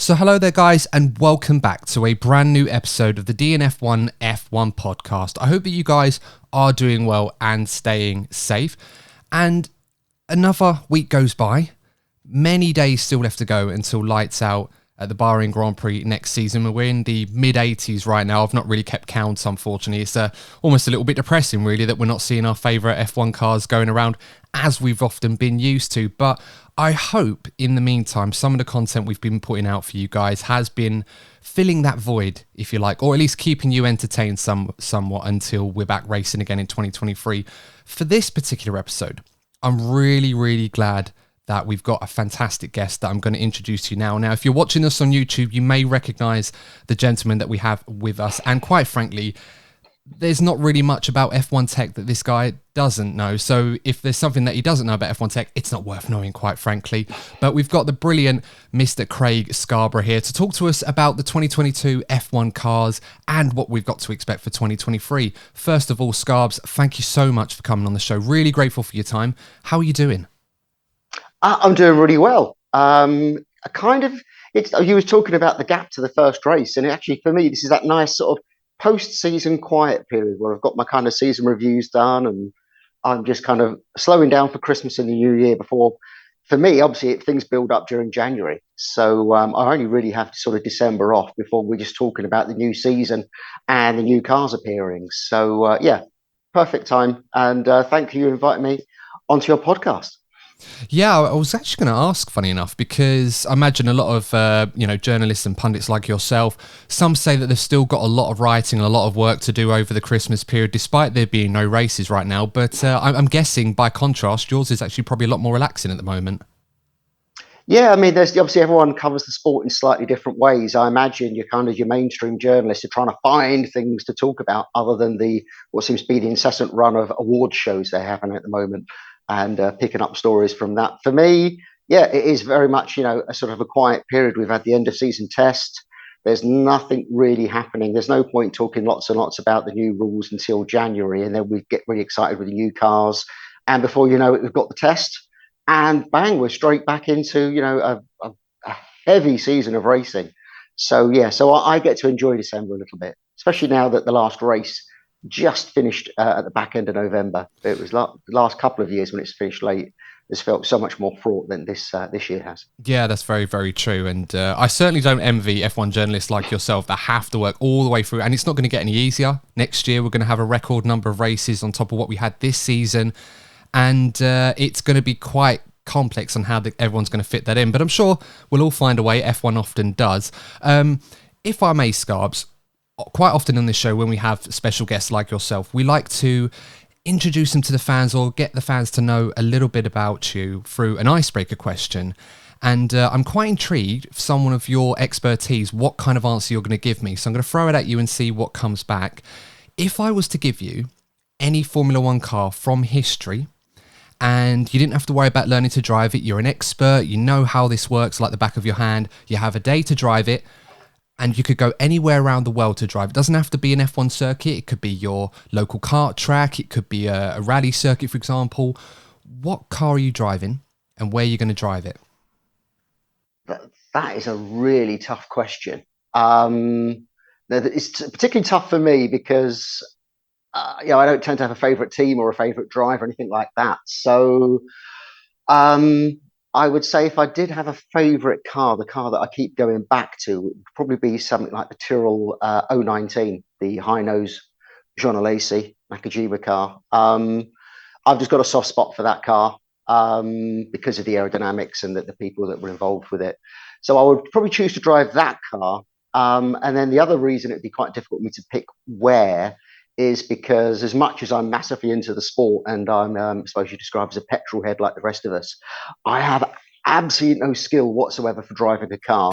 So hello there guys, and welcome back to a brand new episode of the DNF1 F1 podcast. I hope that you guys are doing well and staying safe. And another week goes by. Many days still left to go until lights out at the Bahrain Grand Prix next season. We're in the mid-80s right now. I've not really kept count, unfortunately. It's almost a little bit depressing, really, that we're not seeing our favourite F1 cars going around as we've often been used to. But I hope, in the meantime, some of the content we've been putting out for you guys has been filling that void, if you like, or at least keeping you entertained somewhat until we're back racing again in 2023. For this particular episode, I'm really glad that we've got a fantastic guest that I'm going to introduce to you now. Now, if you're watching us on YouTube, you may recognize the gentleman that we have with us. And quite frankly, there's not really much about F1 tech that this guy doesn't know. So if there's something that he doesn't know about F1 tech, it's not worth knowing, quite frankly. But we've got the brilliant Mr. Craig Scarborough here to talk to us about the 2022 F1 cars and what we've got to expect for 2023. First of all, Scarbs, thank you so much for coming on the show. Really grateful for your time. How are you doing? I'm doing really well. You was talking about the gap to the first race, and actually for me, this is that nice sort of post-season quiet period where I've got my kind of season reviews done, and I'm just kind of slowing down for Christmas and the New Year before. For me, obviously, things build up during January, so I only really have sort of December off before we're just talking about the new season and the new cars appearing. So yeah, perfect time, and thank you for inviting me onto your podcast. Yeah, I was actually going to ask, funny enough, because I imagine a lot of journalists and pundits like yourself, some say that they've still got a lot of writing and a lot of work to do over the Christmas period, despite there being no races right now. But I'm guessing, by contrast, yours is actually probably a lot more relaxing at the moment. Yeah, I mean, there's obviously everyone covers the sport in slightly different ways. I imagine your mainstream journalists are trying to find things to talk about other than the what seems to be the incessant run of award shows they're having at the moment, and picking up stories from that. For me, yeah, it is very much a sort of a quiet period. We've had the end of season test. There's nothing really happening. There's no point talking lots and lots about the new rules until January, and then we get really excited with the new cars. And before you know it, we've got the test and bang, we're straight back into a heavy season of racing. So yeah, I get to enjoy December a little bit, especially now that the last race just finished at the back end of November. It was the last couple of years when it's finished late. This felt so much more fraught than this year has. Yeah, that's very true. And I certainly don't envy F1 journalists like yourself that have to work all the way through. And it's not going to get any easier. Next year, we're going to have a record number of races on top of what we had this season. And it's going to be quite complex on how everyone's going to fit that in. But I'm sure we'll all find a way. F1 often does. If I may, Scarbs, quite often on this show, when we have special guests like yourself, we like to introduce them to the fans or get the fans to know a little bit about you through an icebreaker question. And I'm quite intrigued, someone of your expertise, what kind of answer you're going to give me. So I'm going to throw it at you and see what comes back. If I was to give you any Formula One car from history, and you didn't have to worry about learning to drive it, you're an expert, you know how this works like the back of your hand, you have a day to drive it, and you could go anywhere around the world to drive. It doesn't have to be an F1 circuit. It could be your local kart track. It could be a rally circuit, for example. What car are you driving and where are you going to drive it? That is a really tough question. It's particularly tough for me because I don't tend to have a favorite team or a favorite driver or anything like that. So I would say if I did have a favorite car, the car that I keep going back to would probably be something like the Tyrrell 019, the high nose Jean Alesi Nakajima car. I've just got a soft spot for that car because of the aerodynamics and the people that were involved with it. So I would probably choose to drive that car. And then the other reason it'd be quite difficult for me to pick where is because as much as I'm massively into the sport and I'm, I suppose you describe as a petrol head like the rest of us, I have absolutely no skill whatsoever for driving a car.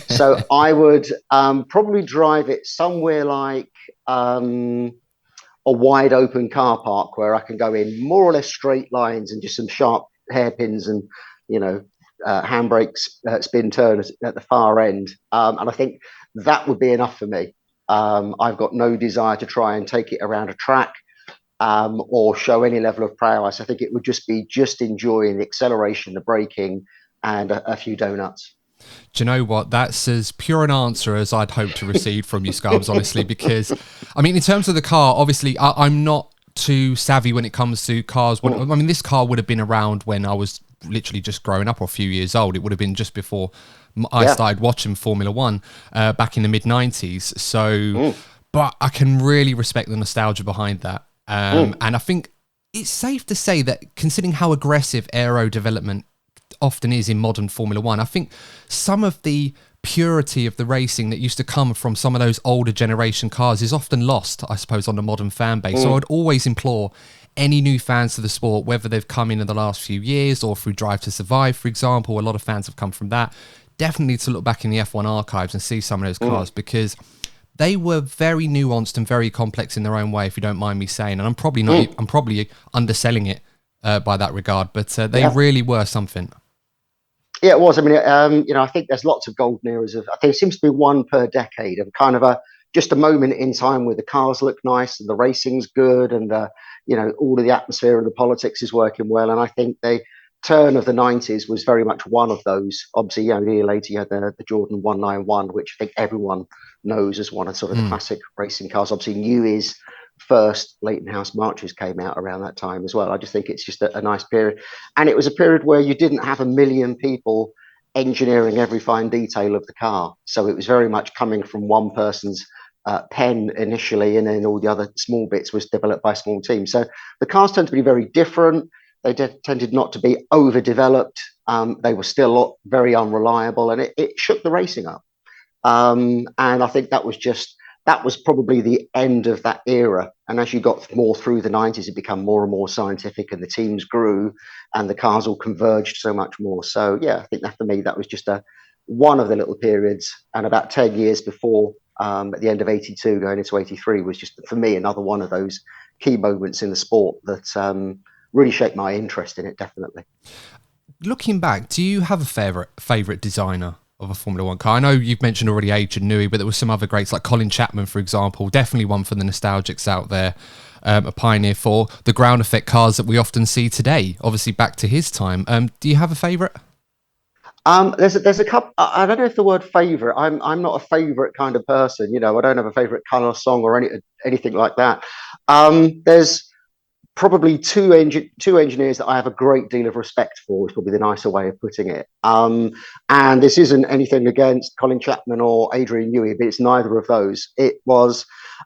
So I would probably drive it somewhere like a wide open car park where I can go in more or less straight lines and just some sharp hairpins and, handbrakes, spin turns at the far end. And I think that would be enough for me. I've got no desire to try and take it around a track or show any level of prowess. I think it would just be enjoying the acceleration, the braking, and a few donuts. Do you know what? That's as pure an answer as I'd hope to receive from you, Scarbs, honestly, because, I mean, in terms of the car, obviously, I'm not too savvy when it comes to cars. I mean, this car would have been around when I was literally just growing up or a few years old. It would have been just before I started watching Formula One back in the mid-90s. So, but I can really respect the nostalgia behind that. And I think it's safe to say that considering how aggressive aero development often is in modern Formula One, I think some of the purity of the racing that used to come from some of those older generation cars is often lost, I suppose, on the modern fan base. So I'd always implore any new fans to the sport, whether they've come in the last few years or through Drive to Survive, for example, a lot of fans have come from that, definitely to look back in the F1 archives and see some of those cars, because they were very nuanced and very complex in their own way, if you don't mind me saying. And I'm probably not, I'm probably underselling it by that regard, but they really were something. Yeah, it was. I mean, I think there's lots of golden eras of. I think it seems to be one per decade of kind of just a moment in time where the cars look nice and the racing's good and all of the atmosphere and the politics is working well. And I think the turn of the 90s was very much one of those. Obviously, a year later you had the Jordan 191, which I think everyone knows as one of sort of the classic racing cars. Obviously, Newey's first Leighton House Marches came out around that time as well. I just think it's just a nice period. And it was a period where you didn't have a million people engineering every fine detail of the car. So it was very much coming from one person's pen initially, and then all the other small bits was developed by a small team. So the cars tend to be very different. They tended not to be overdeveloped. They were still very unreliable, and it shook the racing up. And I think that was probably the end of that era. And as you got more through the 90s, it became more and more scientific, and the teams grew and the cars all converged so much more. So, I think that for me, that was just one of the little periods. And about 10 years before, at the end of 82, going into 83, was just, for me, another one of those key moments in the sport that really shaped my interest in it, definitely. Looking back, do you have a favourite designer of a Formula One car? I know you've mentioned already Adrian Newey, but there were some other greats like Colin Chapman, for example, definitely one for the nostalgics out there, a pioneer for the ground effect cars that we often see today, obviously back to his time. Do you have a favourite? There's a couple. I don't know if the word favourite. I'm not a favourite kind of person. I don't have a favourite colour, song, or anything like that. There's probably two engineers that I have a great deal of respect for, is probably the nicer way of putting it. And this isn't anything against Colin Chapman or Adrian Newey, but it's neither of those. It was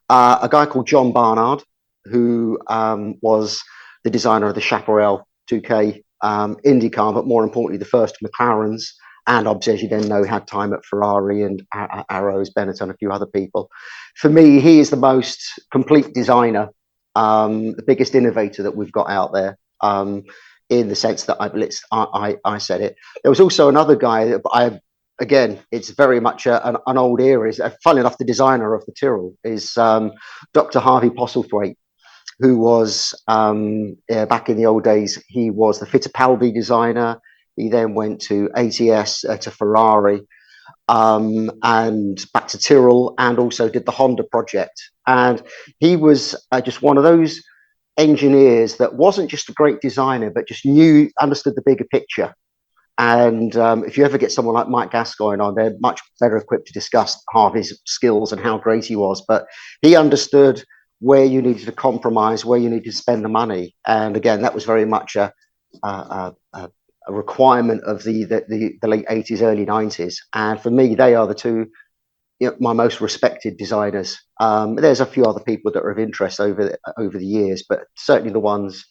a guy called John Barnard, who was the designer of the Chaparral 2K IndyCar, but more importantly, the first McLarens. And obviously, as you then know, had time at Ferrari and Arrows, Benetton, and a few other people. For me, he is the most complete designer, the biggest innovator that we've got out there, in the sense that I said it. There was also another guy that again, it's very much an old era. Funnily enough, the designer of the Tyrrell is Dr. Harvey Postlethwaite, who was back in the old days. He was the Fittipaldi designer. He then went to ATS, to Ferrari, and back to Tyrrell, and also did the Honda project. And he was just one of those engineers that wasn't just a great designer, but just understood the bigger picture. And if you ever get someone like Mike Gascoigne on, they're much better equipped to discuss Harvey's skills and how great he was. But he understood where you needed to compromise, where you needed to spend the money. And again, that was very much a requirement of the late 80s, early 90s. And for me, they are the two, my most respected designers. There's a few other people that are of interest over the years, but certainly the ones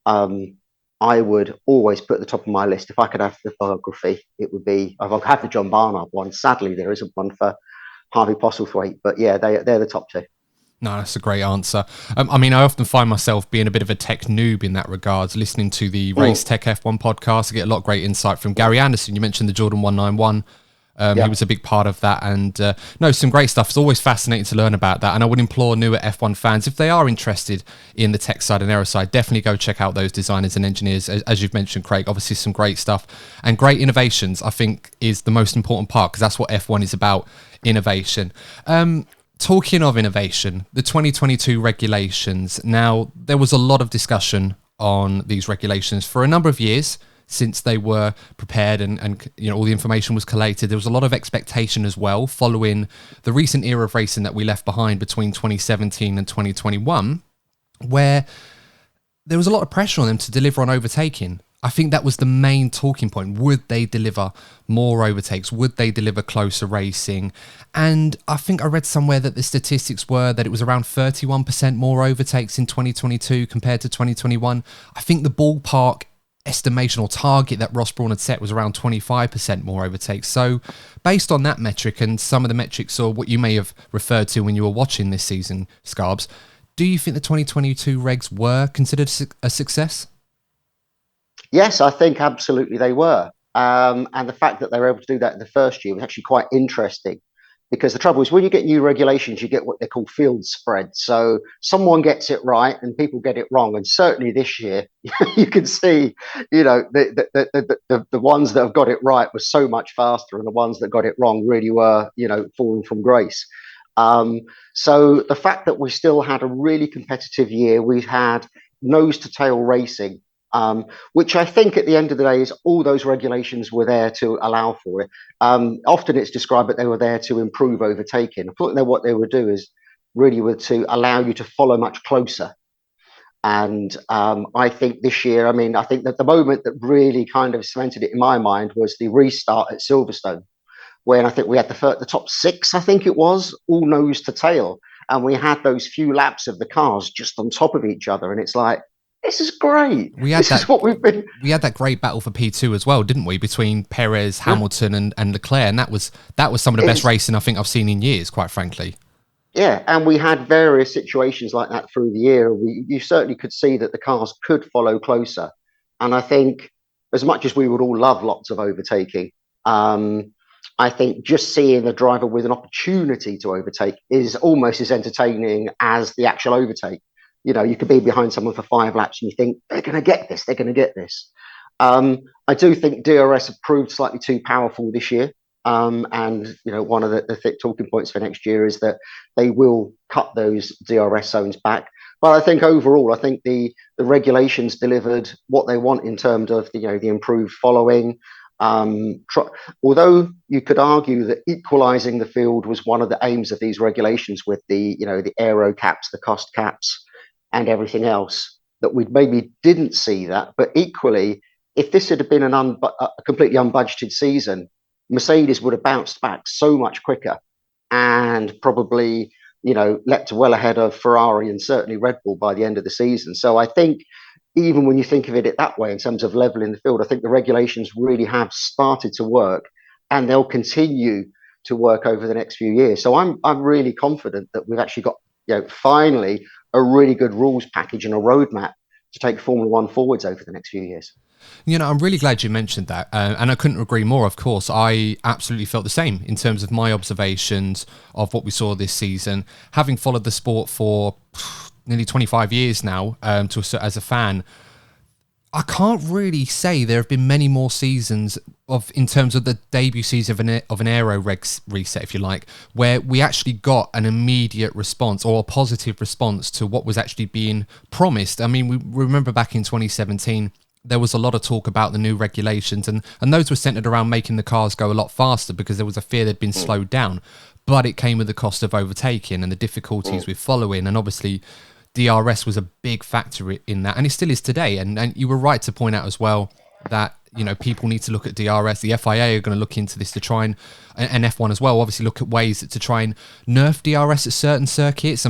I would always put at the top of my list. If I could have the biography, it would be, I've had the John Barnard one. Sadly, there isn't one for Harvey Postlethwaite, but they're the top two. No, that's a great answer. I mean, I often find myself being a bit of a tech noob in that regards, listening to the Race Tech F1 podcast. I get a lot of great insight from Gary Anderson. You mentioned the Jordan 191. He was a big part of that, and some great stuff. It's always fascinating to learn about that, and I would implore newer F1 fans, if they are interested in the tech side and aero side, definitely go check out those designers and engineers. As you've mentioned, Craig, obviously some great stuff and great innovations, I think, is the most important part, because that's what F1 is about, innovation. Talking of innovation, the 2022 regulations. Now, there was a lot of discussion on these regulations for a number of years, since they were prepared and all the information was collated. There was a lot of expectation as well following the recent era of racing that we left behind between 2017 and 2021, where there was a lot of pressure on them to deliver on overtaking. I think that was the main talking point. Would they deliver more overtakes? Would they deliver closer racing? And I think I read somewhere that the statistics were that it was around 31% more overtakes in 2022 compared to 2021. I think the ballpark estimation or target that Ross Brawn had set was around 25% more overtakes. So based on that metric and some of the metrics or what you may have referred to when you were watching this season, Scarbs, do you think the 2022 regs were considered a success? Yes, I think absolutely they were. And the fact that they were able to do that in the first year was actually quite interesting, because the trouble is when you get new regulations, you get what they call field spread. So someone gets it right and people get it wrong. And certainly this year, you can see, the ones that have got it right were so much faster, and the ones that got it wrong really were, falling from grace. So the fact that we still had a really competitive year, we had nose to tail racing, which I think at the end of the day is all those regulations were there to allow for it. Often it's described that they were there to improve overtaking. I thought what they would do is really were to allow you to follow much closer. And I think this year, I think that the moment that really kind of cemented it in my mind was the restart at Silverstone, when I think we had the top six, I think it was, all nose to tail. And we had those few laps of the cars just on top of each other. And it's like, this is great. This is what we've been. We had that great battle for P2 as well, didn't we? Between Perez, Hamilton, and Leclerc, and that was some of the best racing I think I've seen in years, quite frankly. Yeah, and we had various situations like that through the year. You certainly could see that the cars could follow closer, and I think as much as we would all love lots of overtaking, I think just seeing the driver with an opportunity to overtake is almost as entertaining as the actual overtake. You could be behind someone for 5 laps and you think, they're going to get this, they're going to get this. I do think DRS have proved slightly too powerful this year. And, one of the thick talking points for next year is that they will cut those DRS zones back. But I think overall, I think the regulations delivered what they want in terms of the improved following. Although you could argue that equalising the field was one of the aims of these regulations with the aero caps, the cost caps, and everything else, that we maybe didn't see that. But equally, if this had been a completely unbudgeted season, Mercedes would have bounced back so much quicker and probably, leapt well ahead of Ferrari and certainly Red Bull by the end of the season. So I think even when you think of it that way, in terms of leveling the field, I think the regulations really have started to work, and they'll continue to work over the next few years. So I'm really confident that we've actually got, finally a really good rules package and a roadmap to take Formula One forwards over the next few years. I'm really glad you mentioned that, and I couldn't agree more. Of course, I absolutely felt the same in terms of my observations of what we saw this season. Having followed the sport for nearly 25 years now, as a fan, I can't really say there have been many more seasons in terms of the debut season of an Aero Regs reset, if you like, where we actually got an immediate response or a positive response to what was actually being promised. We remember back in 2017, there was a lot of talk about the new regulations, and those were centered around making the cars go a lot faster because there was a fear they'd been slowed down. But it came with the cost of overtaking and the difficulties with following, and obviously DRS was a big factor in that, and it still is today. And you were right to point out as well that people need to look at DRS. The FIA are going to look into this to try and F1 as well, obviously look at ways to try and nerf DRS at certain circuits.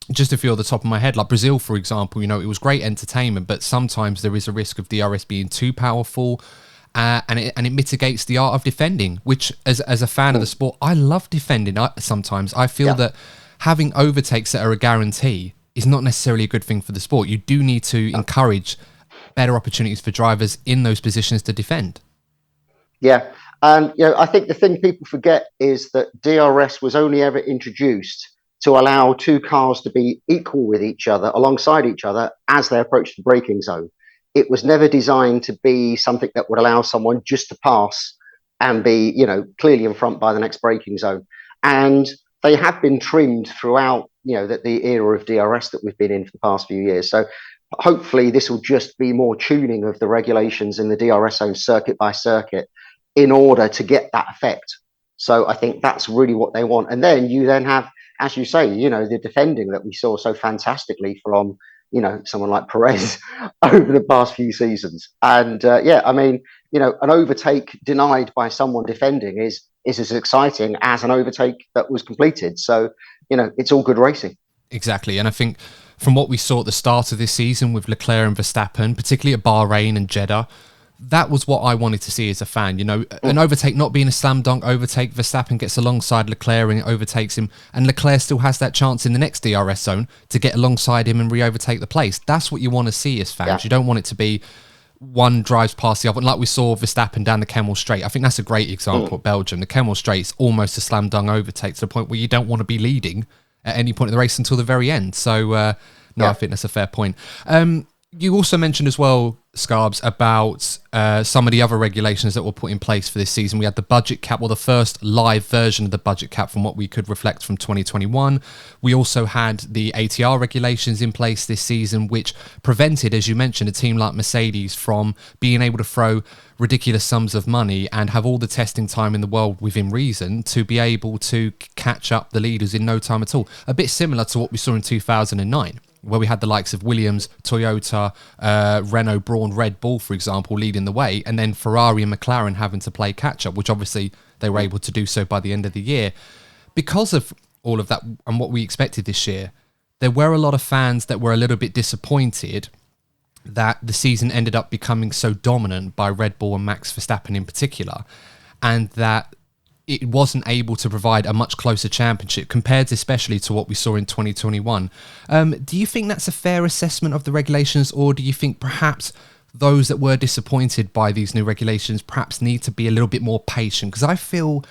Just a few off the top of my head, like Brazil, for example, it was great entertainment, but sometimes there is a risk of DRS being too powerful, and it mitigates the art of defending, which as a fan of the sport, I love defending. Sometimes I feel that having overtakes that are a guarantee is not necessarily a good thing for the sport. You do need to encourage better opportunities for drivers in those positions to defend. Yeah, and I think the thing people forget is that DRS was only ever introduced to allow two cars to be equal with each other, alongside each other, as they approach the braking zone. It was never designed to be something that would allow someone just to pass and be, clearly in front by the next braking zone. And they have been trimmed throughout, the era of DRS that we've been in for the past few years. So hopefully this will just be more tuning of the regulations in the DRS zone circuit by circuit in order to get that effect. So I think that's really what they want. And then you then have, as you say, the defending that we saw so fantastically from, someone like Perez over the past few seasons. And I mean, an overtake denied by someone defending is as exciting as an overtake that was completed. So, it's all good racing. Exactly. And I think from what we saw at the start of this season with Leclerc and Verstappen, particularly at Bahrain and Jeddah, that was what I wanted to see as a fan. An overtake not being a slam dunk overtake. Verstappen gets alongside Leclerc and overtakes him, and Leclerc still has that chance in the next DRS zone to get alongside him and re-overtake the place. That's what you want to see as fans. Yeah. You don't want it to be one drives past the other, like we saw Verstappen down the Kemmel Straight. I think that's a great example at Belgium. The Kemmel Straight is almost a slam dunk overtake to the point where you don't want to be leading at any point in the race until the very end. So, I think that's a fair point. You also mentioned as well, Scarbs, about some of the other regulations that were put in place for this season. We had the budget cap, or the first live version of the budget cap from what we could reflect from 2021. We also had the ATR regulations in place this season, which prevented, as you mentioned, a team like Mercedes from being able to throw ridiculous sums of money and have all the testing time in the world within reason to be able to catch up the leaders in no time at all. A bit similar to what we saw in 2009. Where we had the likes of Williams, Toyota, Renault, Braun, Red Bull, for example, leading the way, and then Ferrari and McLaren having to play catch-up, which obviously they were able to do so by the end of the year. Because of all of that and what we expected this year, there were a lot of fans that were a little bit disappointed that the season ended up becoming so dominant by Red Bull and Max Verstappen in particular, and that it wasn't able to provide a much closer championship compared especially to what we saw in 2021. Do you think that's a fair assessment of the regulations, or do you think perhaps those that were disappointed by these new regulations perhaps need to be a little bit more patient? Because I feel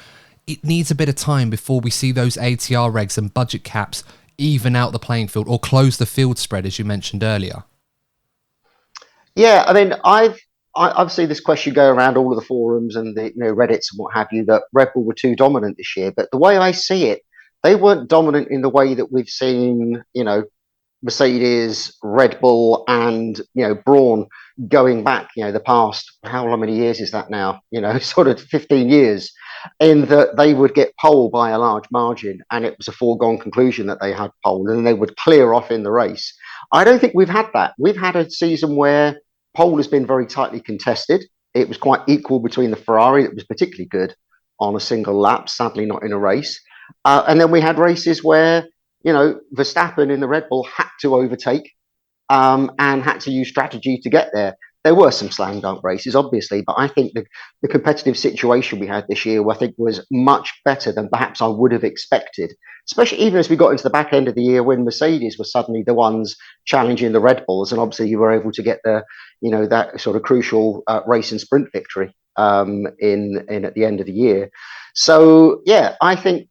it needs a bit of time before we see those ATR regs and budget caps even out the playing field or close the field spread, as you mentioned earlier. Yeah, I mean, I've seen this question go around all of the forums and the Reddits and what have you, that Red Bull were too dominant this year. But the way I see it, they weren't dominant in the way that we've seen, Mercedes, Red Bull, and Braun going back, the past, how many years is that now? Sort of 15 years, in that they would get pole by a large margin, and it was a foregone conclusion that they had pole, and they would clear off in the race. I don't think we've had that. We've had a season where pole has been very tightly contested. It was quite equal between the Ferrari, that was particularly good on a single lap, sadly not in a race. And then we had races where, Verstappen in the Red Bull had to overtake and had to use strategy to get there. There were some slam dunk races, obviously, but I think the competitive situation we had this year, I think, was much better than perhaps I would have expected, especially even as we got into the back end of the year when Mercedes were suddenly the ones challenging the Red Bulls, and obviously you were able to get that sort of crucial race and sprint victory in at the end of the year. So yeah, I think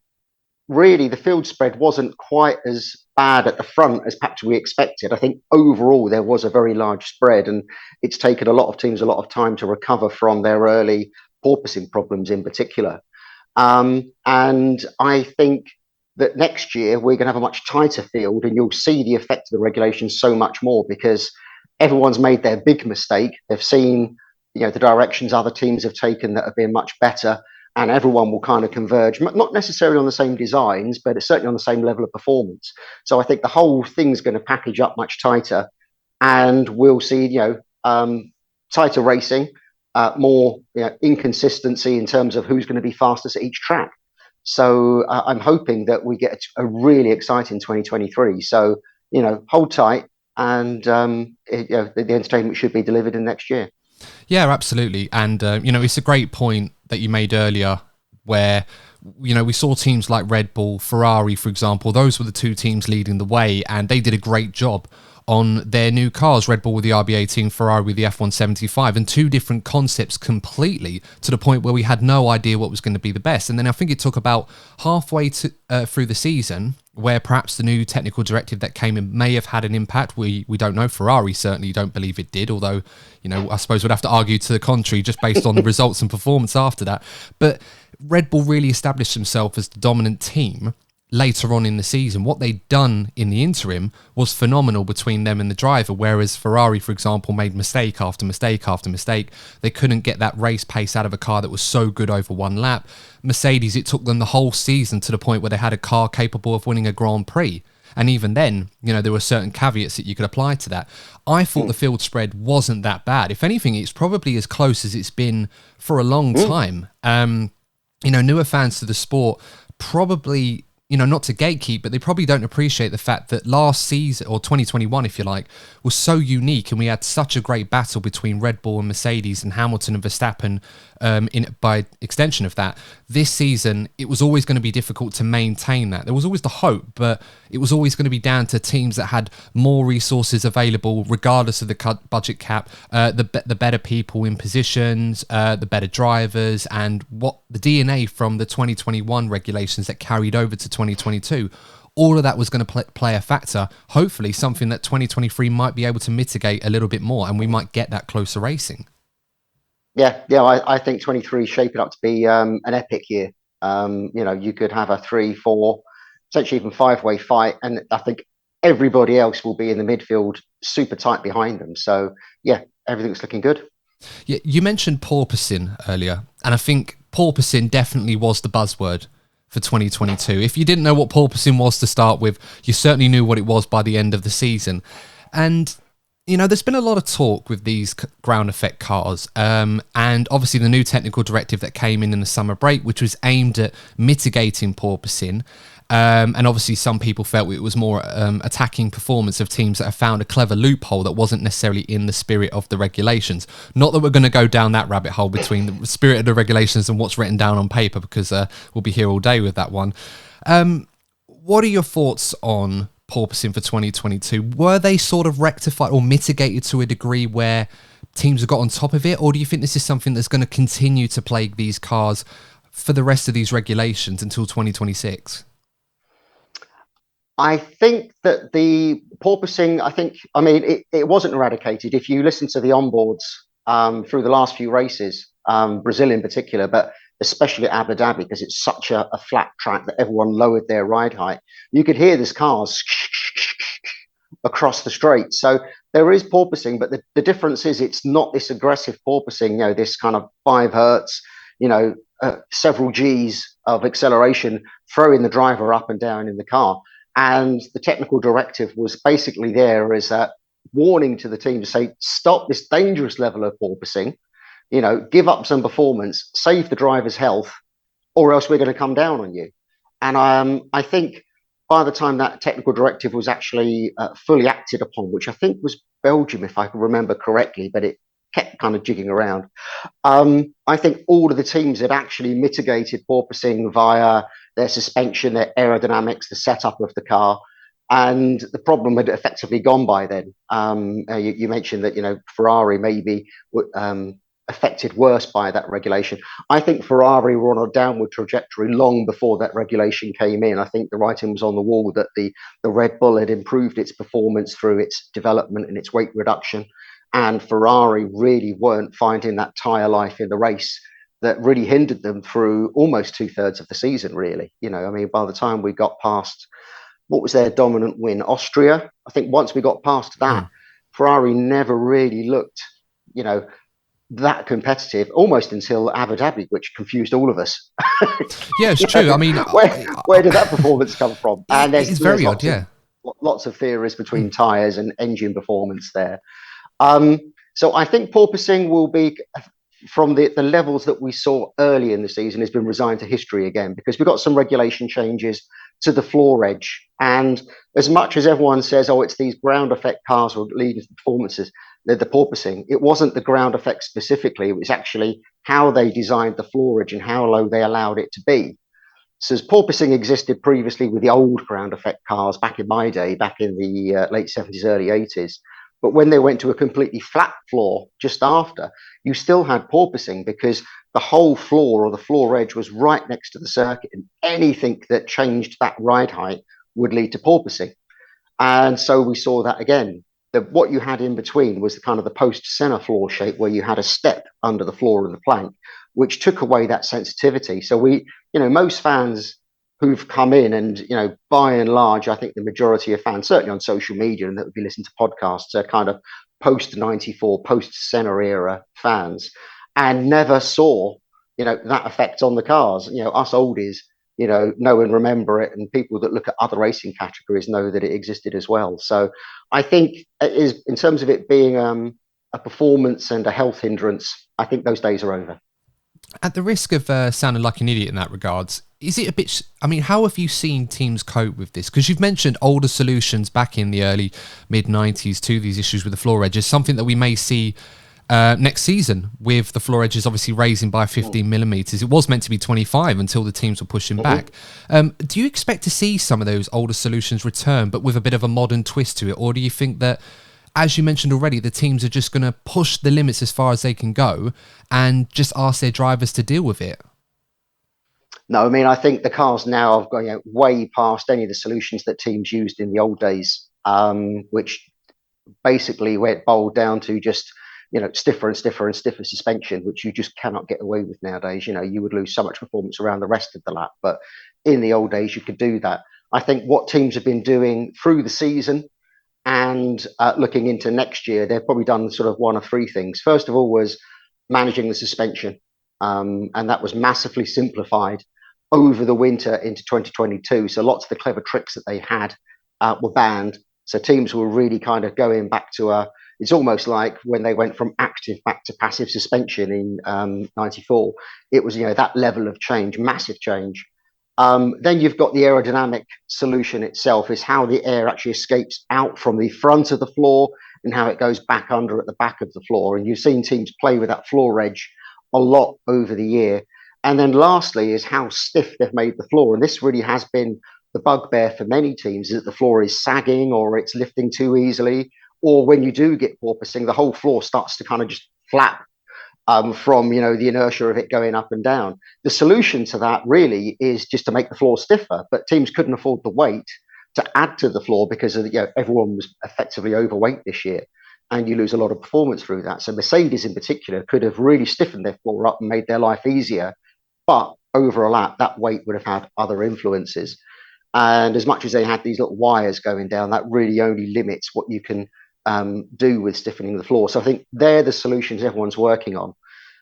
really the field spread wasn't quite as bad at the front as perhaps we expected. I think overall there was a very large spread, and it's taken a lot of teams a lot of time to recover from their early porpoising problems in particular. And I think that next year we're going to have a much tighter field, and you'll see the effect of the regulations so much more because everyone's made their big mistake. They've seen the directions other teams have taken that have been much better, and everyone will kind of converge, not necessarily on the same designs, but certainly on the same level of performance. So I think the whole thing's going to package up much tighter, and we'll see, tighter racing, more inconsistency in terms of who's going to be fastest at each track. So I'm hoping that we get a really exciting 2023. So, hold tight, and the entertainment should be delivered in next year. Yeah, absolutely. And, it's a great point that you made earlier where, we saw teams like Red Bull, Ferrari, for example. Those were the two teams leading the way, and they did a great job on their new cars. Red Bull with the RB18, Ferrari with the F175, and two different concepts completely, to the point where we had no idea what was going to be the best. And then I think it took about halfway through the season where perhaps the new technical directive that came in may have had an impact. We don't know. Ferrari certainly don't believe it did, although, I suppose we'd have to argue to the contrary just based on the results and performance after that. But Red Bull really established himself as the dominant team, later on in the season. What they'd done in the interim was phenomenal between them and the driver, whereas Ferrari, for example, made mistake after mistake after mistake. They couldn't get that race pace out of a car that was so good over one lap. Mercedes, it took them the whole season to the point where they had a car capable of winning a Grand Prix. And even then, there were certain caveats that you could apply to that. I thought the field spread wasn't that bad. If anything, it's probably as close as it's been for a long time. Newer fans to the sport probably, not to gatekeep, but they probably don't appreciate the fact that last season, or 2021, if you like, was so unique, and we had such a great battle between Red Bull and Mercedes and Hamilton and Verstappen by extension of that. This season, it was always going to be difficult to maintain that. There was always the hope, but it was always going to be down to teams that had more resources available, regardless of the budget cap, the better people in positions, the better drivers, and what the DNA from the 2021 regulations that carried over to 2022. All of that was going to play a factor. Hopefully something that 2023 might be able to mitigate a little bit more, and we might get that closer racing. Yeah, I think 23 is shaping up to be an epic year. You could have a 3, 4, potentially even 5-way fight, and I think everybody else will be in the midfield super tight behind them. So yeah, everything's looking good. Yeah, you mentioned porpoising earlier, and I think porpoising definitely was the buzzword for 2022. If you didn't know what porpoising was to start with, you certainly knew what it was by the end of the season. And there's been a lot of talk with these ground effect cars, and obviously the new technical directive that came in the summer break, which was aimed at mitigating porpoising. And obviously some people felt it was more attacking performance of teams that have found a clever loophole that wasn't necessarily in the spirit of the regulations. Not that we're going to go down that rabbit hole between the spirit of the regulations and what's written down on paper, because we'll be here all day with that one. What are your thoughts on porpoising for 2022? Were they sort of rectified or mitigated to a degree where teams have got on top of it, or do you think this is something that's going to continue to plague these cars for the rest of these regulations until 2026? I think that the porpoising, it wasn't eradicated. If you listen to the onboards through the last few races, Brazil in particular, but especially at Abu Dhabi, because it's such a flat track that everyone lowered their ride height, you could hear this cars across the straight. So there is porpoising, but the difference is it's not this aggressive porpoising, this kind of 5 hertz, several G's of acceleration, throwing the driver up and down in the car. And the technical directive was basically there as a warning to the team to say, stop this dangerous level of porpoising, give up some performance, save the driver's health, or else we're going to come down on you. And I think by the time that technical directive was actually fully acted upon, which I think was Belgium, if I can remember correctly, but it kept kind of jigging around. I think all of the teams had actually mitigated porpoising via their suspension, their aerodynamics, the setup of the car, and the problem had effectively gone by then. You mentioned that Ferrari maybe affected worse by that regulation. I think Ferrari were on a downward trajectory long before that regulation came in. I think the writing was on the wall that the Red Bull had improved its performance through its development and its weight reduction, and Ferrari really weren't finding that tyre life in the race that really hindered them through almost 2/3 of the season, really. By the time we got past, what was their dominant win? Austria. I think once we got past that, Ferrari never really looked, that competitive almost until Abu Dhabi, which confused all of us. Yeah, it's true. Where did that performance come from? And it's very odd, yeah. Lots of theories between tyres and engine performance there. So I think porpoising will be, from the levels that we saw early in the season, has been resigned to history again, because we've got some regulation changes to the floor edge. And as much as everyone says, it's these ground effect cars will lead to performances, the porpoising, it wasn't the ground effect specifically. It was actually how they designed the floor edge and how low they allowed it to be. So as porpoising existed previously with the old ground effect cars back in my day, back in the late 70s, early 80s. But when they went to a completely flat floor just after, you still had porpoising, because the whole floor or the floor edge was right next to the circuit, and anything that changed that ride height would lead to porpoising. And so we saw that again. What you had in between was the kind of the post-center floor shape, where you had a step under the floor of the plank, which took away that sensitivity. So most fans who've come in, and by and large, I think the majority of fans, certainly on social media and that would be listening to podcasts, are kind of post 94, post Senna era fans, and never saw that effect on the cars. Us oldies, know and remember it, and people that look at other racing categories know that it existed as well. So I think it is, in terms of it being a performance and a health hindrance, I think those days are over. At the risk of sounding like an idiot in that regards, is it a bit... I mean, how have you seen teams cope with this? Because you've mentioned older solutions back in the early, mid-90s to these issues with the floor edges, something that we may see next season with the floor edges obviously raising by 15 millimetres. It was meant to be 25 until the teams were pushing back. Do you expect to see some of those older solutions return, but with a bit of a modern twist to it? Or do you think that, as you mentioned already, the teams are just going to push the limits as far as they can go and just ask their drivers to deal with it? No, I mean, I think the cars now have gone way past any of the solutions that teams used in the old days, which basically went boiled down to just stiffer and stiffer and stiffer suspension, which you just cannot get away with nowadays. You would lose so much performance around the rest of the lap, but in the old days you could do that. I think what teams have been doing through the season and looking into next year, they've probably done sort of one of three things. First of all was managing the suspension, and that was massively simplified over the winter into 2022. So lots of the clever tricks that they had were banned. So teams were really kind of going back to it's almost like when they went from active back to passive suspension in 94. It was, that level of change, massive change. Then you've got the aerodynamic solution itself, is how the air actually escapes out from the front of the floor and how it goes back under at the back of the floor. And you've seen teams play with that floor edge a lot over the year. And then lastly is how stiff they've made the floor. And this really has been the bugbear for many teams, is that the floor is sagging or it's lifting too easily. Or when you do get porpoising, the whole floor starts to kind of just flap from the inertia of it going up and down. The solution to that really is just to make the floor stiffer, but teams couldn't afford the weight to add to the floor because of everyone was effectively overweight this year, and you lose a lot of performance through that. So Mercedes in particular could have really stiffened their floor up and made their life easier, but over a lap that weight would have had other influences. And as much as they had these little wires going down, that really only limits what you can do with stiffening the floor. So I think they're the solutions everyone's working on.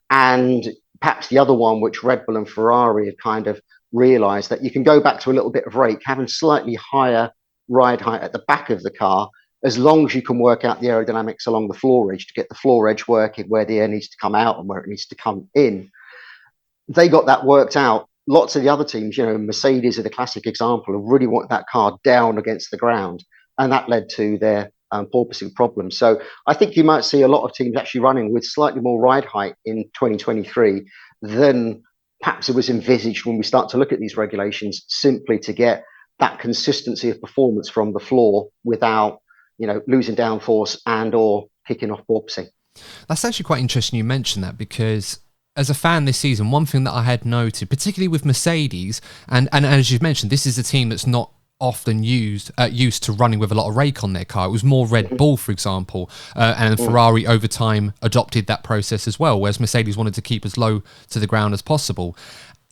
And perhaps the other one, which Red Bull and Ferrari have kind of realized, that you can go back to a little bit of rake, having slightly higher ride height at the back of the car, as long as you can work out the aerodynamics along the floor edge to get the floor edge working where the air needs to come out and where it needs to come in. They got that worked out. Lots of the other teams, Mercedes are the classic example, of really want that car down against the ground. And that led to their porpoising problems. So I think you might see a lot of teams actually running with slightly more ride height in 2023 than perhaps it was envisaged when we start to look at these regulations, simply to get that consistency of performance from the floor without, losing downforce and or kicking off porpoising. That's actually quite interesting you mentioned that, because as a fan this season, one thing that I had noted, particularly with Mercedes, and as you've mentioned, this is a team that's not often used to running with a lot of rake on their car. It was more Red Bull, for example, and Ferrari over time adopted that process as well, whereas Mercedes wanted to keep as low to the ground as possible.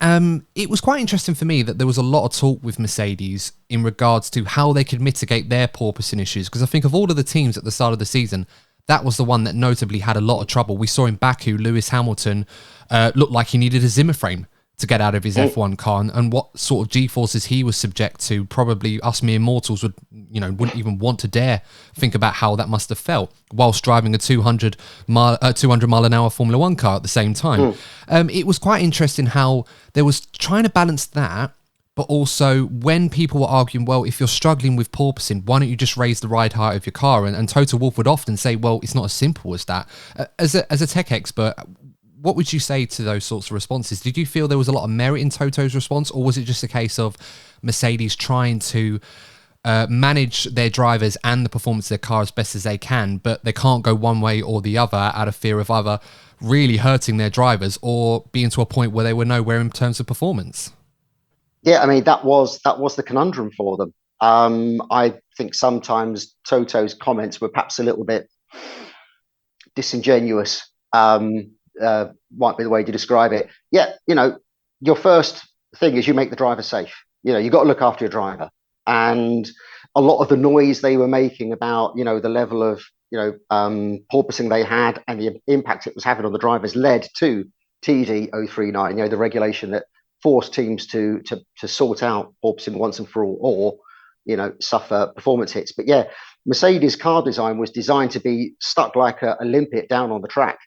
It was quite interesting for me that there was a lot of talk with Mercedes in regards to how they could mitigate their porpoising issues, because I think of all of the teams at the start of the season, that was the one that notably had a lot of trouble. We saw in Baku, Lewis Hamilton looked like he needed a Zimmer frame to get out of his F1 car, and what sort of G-forces he was subject to. Probably us mere mortals wouldn't even want to dare think about how that must have felt whilst driving a 200 mile an hour Formula One car at the same time. It was quite interesting how there was trying to balance that, but also when people were arguing, well, if you're struggling with porpoising, why don't you just raise the ride height of your car? And Toto Wolff would often say, well, it's not as simple as that. As a tech expert, what would you say to those sorts of responses? Did you feel there was a lot of merit in Toto's response, or was it just a case of Mercedes trying to manage their drivers and the performance of their car as best as they can, but they can't go one way or the other out of fear of either really hurting their drivers or being to a point where they were nowhere in terms of performance? Yeah, I mean, that was the conundrum for them. I think sometimes Toto's comments were perhaps a little bit disingenuous. Might be the way to describe it. Yeah, your first thing is you make the driver safe. you've got to look after your driver. And a lot of the noise they were making about, the level of, porpoising they had and the impact it was having on the drivers led to TD039, the regulation that forced teams to sort out porpoising once and for all, or, suffer performance hits. But yeah, Mercedes car design was designed to be stuck like a limpet down on the track,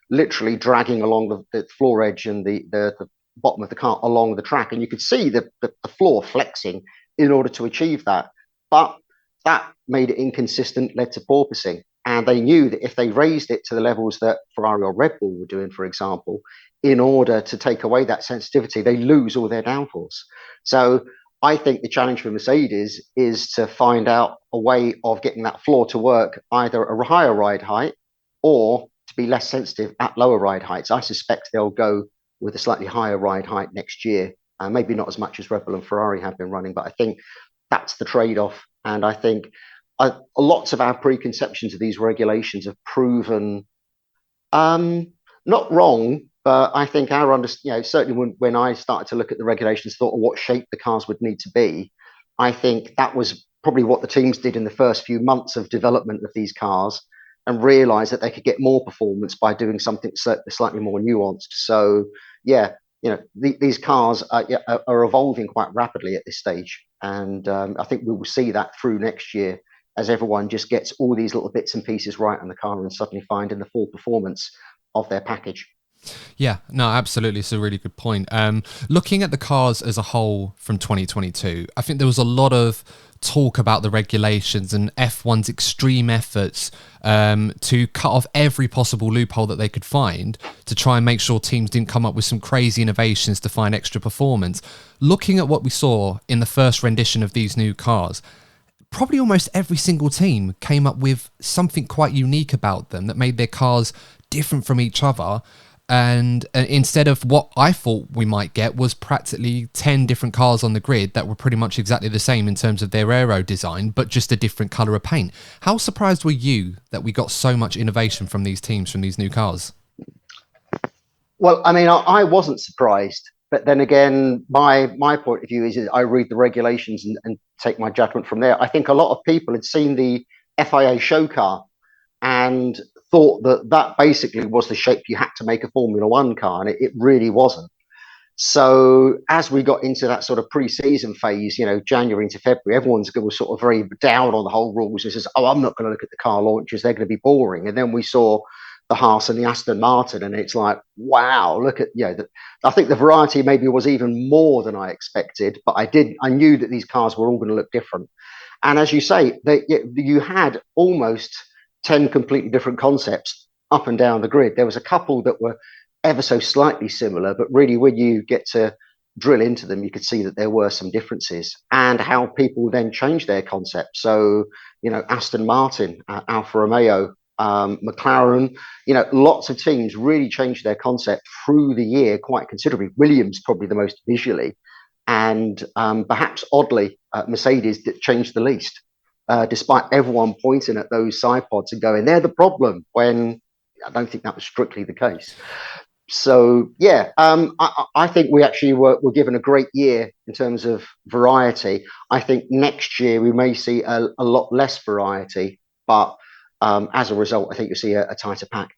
literally dragging along the floor edge and the bottom of the car along the track. And you could see the floor flexing in order to achieve that. But that made it inconsistent, led to porpoising. And they knew that if they raised it to the levels that Ferrari or Red Bull were doing, for example, in order to take away that sensitivity, they lose all their downforce. So I think the challenge for Mercedes is to find out a way of getting that floor to work either at a higher ride height or to be less sensitive at lower ride heights. I suspect they'll go with a slightly higher ride height next year. Maybe not as much as Red Bull and Ferrari have been running, but I think that's the trade-off. And I think lots of our preconceptions of these regulations have proven not wrong, but I think certainly when I started to look at the regulations, thought of what shape the cars would need to be, I think that was probably what the teams did in the first few months of development of these cars, and realized that they could get more performance by doing something slightly more nuanced. So yeah, these cars are evolving quite rapidly at this stage, and I think we will see that through next year as everyone just gets all these little bits and pieces right on the car and suddenly finding the full performance of their package. Yeah, no, absolutely. It's a really good point. Looking at the cars as a whole from 2022, I think there was a lot of talk about the regulations and F1's extreme efforts to cut off every possible loophole that they could find to try and make sure teams didn't come up with some crazy innovations to find extra performance. Looking at what we saw in the first rendition of these new cars, probably almost every single team came up with something quite unique about them that made their cars different from each other. And instead of what I thought we might get was practically 10 different cars on the grid that were pretty much exactly the same in terms of their aero design, but just a different colour of paint. How surprised were you that we got so much innovation from these teams, from these new cars? Well, I mean, I wasn't surprised. But then again, my point of view is I read the regulations and take my judgment from there. I think a lot of people had seen the FIA show car and thought that basically was the shape you had to make a Formula One car, and it really wasn't. So as we got into that sort of pre-season phase, January into February, everyone's sort of very down on the whole rules and says, "Oh, I'm not going to look at the car launches; they're going to be boring." And then we saw the Haas and the Aston Martin, and it's like, wow, look at I think the variety maybe was even more than I expected, but I knew that these cars were all going to look different. And as you say, you had almost 10 completely different concepts up and down the grid. There was a couple that were ever so slightly similar, but really when you get to drill into them, you could see that there were some differences and how people then changed their concept. So, Aston Martin, Alfa Romeo, McLaren, lots of teams really changed their concept through the year quite considerably. Williams probably the most visually, and perhaps oddly, Mercedes changed the least, despite everyone pointing at those side pods and going, "They're the problem," when I don't think that was strictly the case. So yeah, I think we actually were given a great year in terms of variety. I think next year we may see a lot less variety, but as a result, I think you'll see a tighter pack.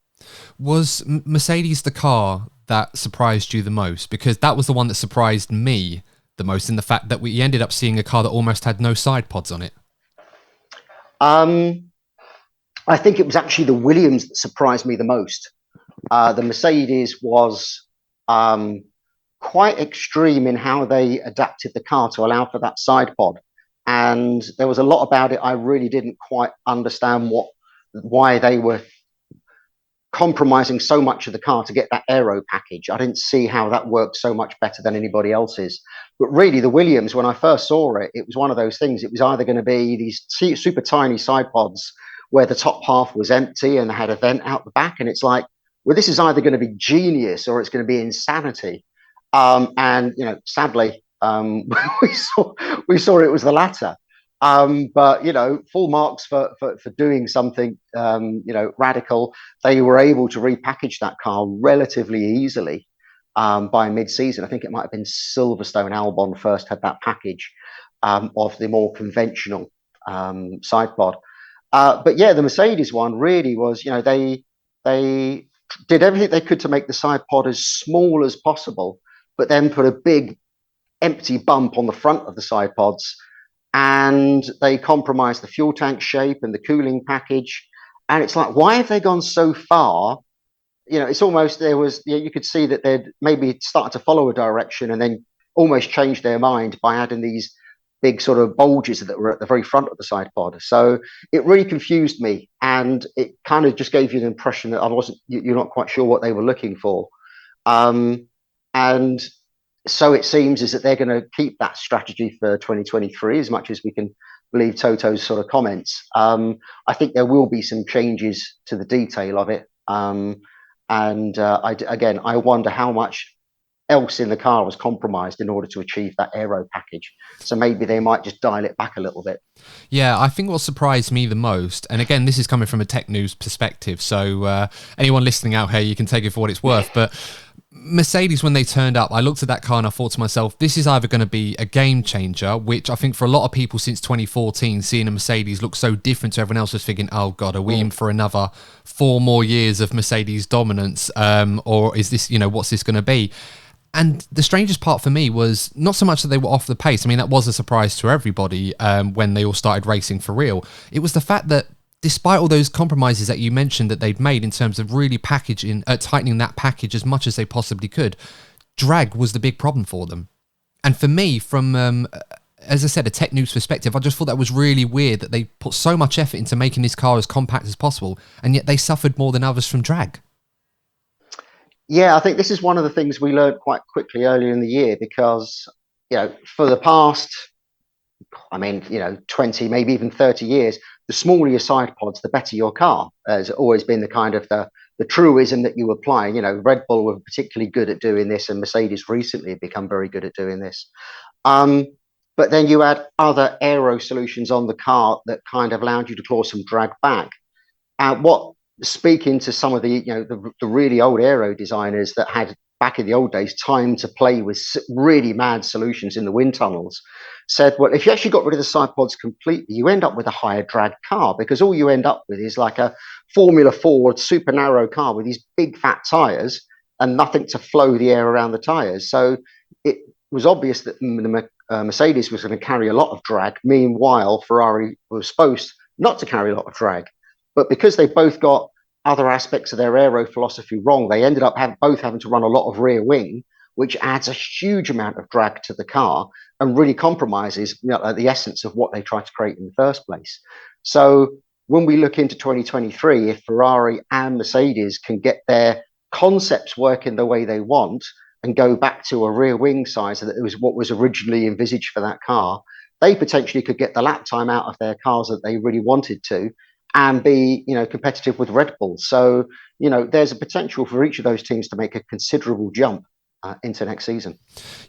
Was Mercedes the car that surprised you the most? Because that was the one that surprised me the most, in the fact that we ended up seeing a car that almost had no side pods on it. I think it was actually the Williams that surprised me the most. The Mercedes was quite extreme in how they adapted the car to allow for that side pod. And there was a lot about it I really didn't quite understand why they were compromising so much of the car to get that aero package. I didn't see how that worked so much better than anybody else's. But really, the Williams, when I first saw it, it was one of those things. It was either going to be these super tiny side pods where the top half was empty and had a vent out the back. And it's like, well, this is either going to be genius or it's going to be insanity. And sadly, we saw it was the latter. But full marks for doing something radical. They were able to repackage that car relatively easily. by mid-season. I think it might have been Silverstone Albon first had that package of the more conventional side pod. But yeah, the Mercedes one really was, they did everything they could to make the side pod as small as possible, but then put a big empty bump on the front of the side pods, and they compromised the fuel tank shape and the cooling package. And it's like, why have they gone so far? It's almost there was you could see that they'd maybe started to follow a direction and then almost changed their mind by adding these big sort of bulges that were at the very front of the side pod. So it really confused me, and it kind of just gave you the impression that you're not quite sure what they were looking for. And so it seems is that they're going to keep that strategy for 2023, as much as we can believe Toto's sort of comments. I think there will be some changes to the detail of it. I wonder how much else in the car was compromised in order to achieve that aero package. So maybe they might just dial it back a little bit. Yeah, I think what surprised me the most, and again, this is coming from a tech news perspective, so anyone listening out here, you can take it for what it's worth, but Mercedes, when they turned up, I looked at that car and I thought to myself, this is either going to be a game changer, which I think for a lot of people since 2014, seeing a Mercedes look so different to everyone else, was thinking, oh God, are we in for another 4 more years of Mercedes dominance? Or is this, what's this going to be? And the strangest part for me was not so much that they were off the pace. I mean, that was a surprise to everybody when they all started racing for real. It was the fact that despite all those compromises that you mentioned that they'd made in terms of really tightening that package as much as they possibly could, drag was the big problem for them. And for me, from, as I said, a tech news perspective, I just thought that was really weird that they put so much effort into making this car as compact as possible, and yet they suffered more than others from drag. Yeah, I think this is one of the things we learned quite quickly earlier in the year, because, for the past, 20, maybe even 30 years, the smaller your side pods, the better your car has always been the kind of the truism that you apply. Red Bull were particularly good at doing this, and Mercedes recently have become very good at doing this. But then you add other aero solutions on the car that kind of allowed you to claw some drag back. What speaking to some of the really old aero designers that had back in the old days time to play with really mad solutions in the wind tunnels, said, well, if you actually got rid of the side pods completely, you end up with a higher drag car, because all you end up with is like a Formula Ford super narrow car with these big fat tires and nothing to flow the air around the tires. So it was obvious that Mercedes was going to carry a lot of drag. Meanwhile, Ferrari was supposed not to carry a lot of drag. But because they both got other aspects of their aero philosophy wrong, they ended up both having to run a lot of rear wing, which adds a huge amount of drag to the car and really compromises the essence of what they tried to create in the first place. So when we look into 2023, if Ferrari and Mercedes can get their concepts working the way they want and go back to a rear wing size that was what was originally envisaged for that car, they potentially could get the lap time out of their cars that they really wanted to, and be competitive with Red Bull. So there's a potential for each of those teams to make a considerable jump into next season.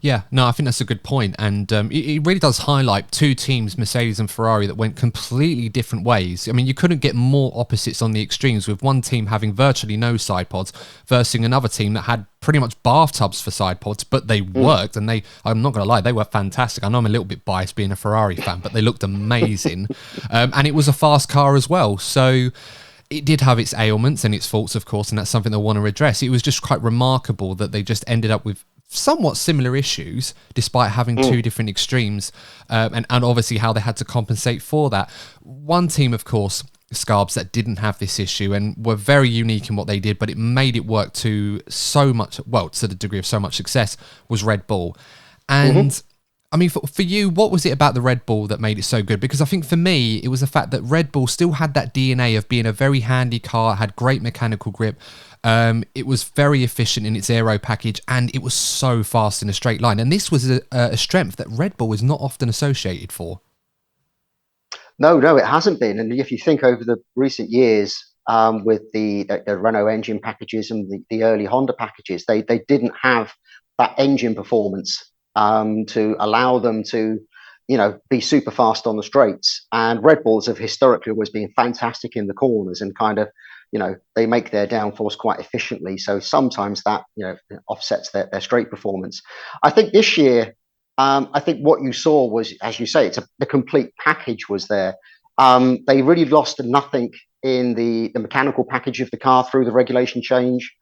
Yeah, no, I think that's a good point. And it really does highlight 2 teams, Mercedes and Ferrari, that went completely different ways. I mean, you couldn't get more opposites on the extremes, with one team having virtually no side pods versus another team that had pretty much bathtubs for side pods, but they worked, and I'm not going to lie, they were fantastic. I know I'm a little bit biased being a Ferrari fan, but they looked amazing. And it was a fast car as well. So it did have its ailments and its faults, of course, and that's something they'll want to address. It was just quite remarkable that they just ended up with somewhat similar issues despite having 2 different extremes, and obviously how they had to compensate for that. One team, of course, Scarbs, that didn't have this issue and were very unique in what they did, but it made it work to the degree of so much success, was Red Bull. And I mean, for you, what was it about the Red Bull that made it so good? Because I think for me, it was the fact that Red Bull still had that DNA of being a very handy car, had great mechanical grip. It was very efficient in its aero package, and it was so fast in a straight line. And this was a strength that Red Bull is not often associated for. No, it hasn't been. And if you think over the recent years, with the Renault engine packages and the early Honda packages, they didn't have that engine performance to allow them to, be super fast on the straights. And Red Bulls have historically always been fantastic in the corners and kind of they make their downforce quite efficiently. So sometimes that, offsets their straight performance. I think this year, I think what you saw was, as you say, the complete package was there. They really lost nothing in the mechanical package of the car through the regulation change.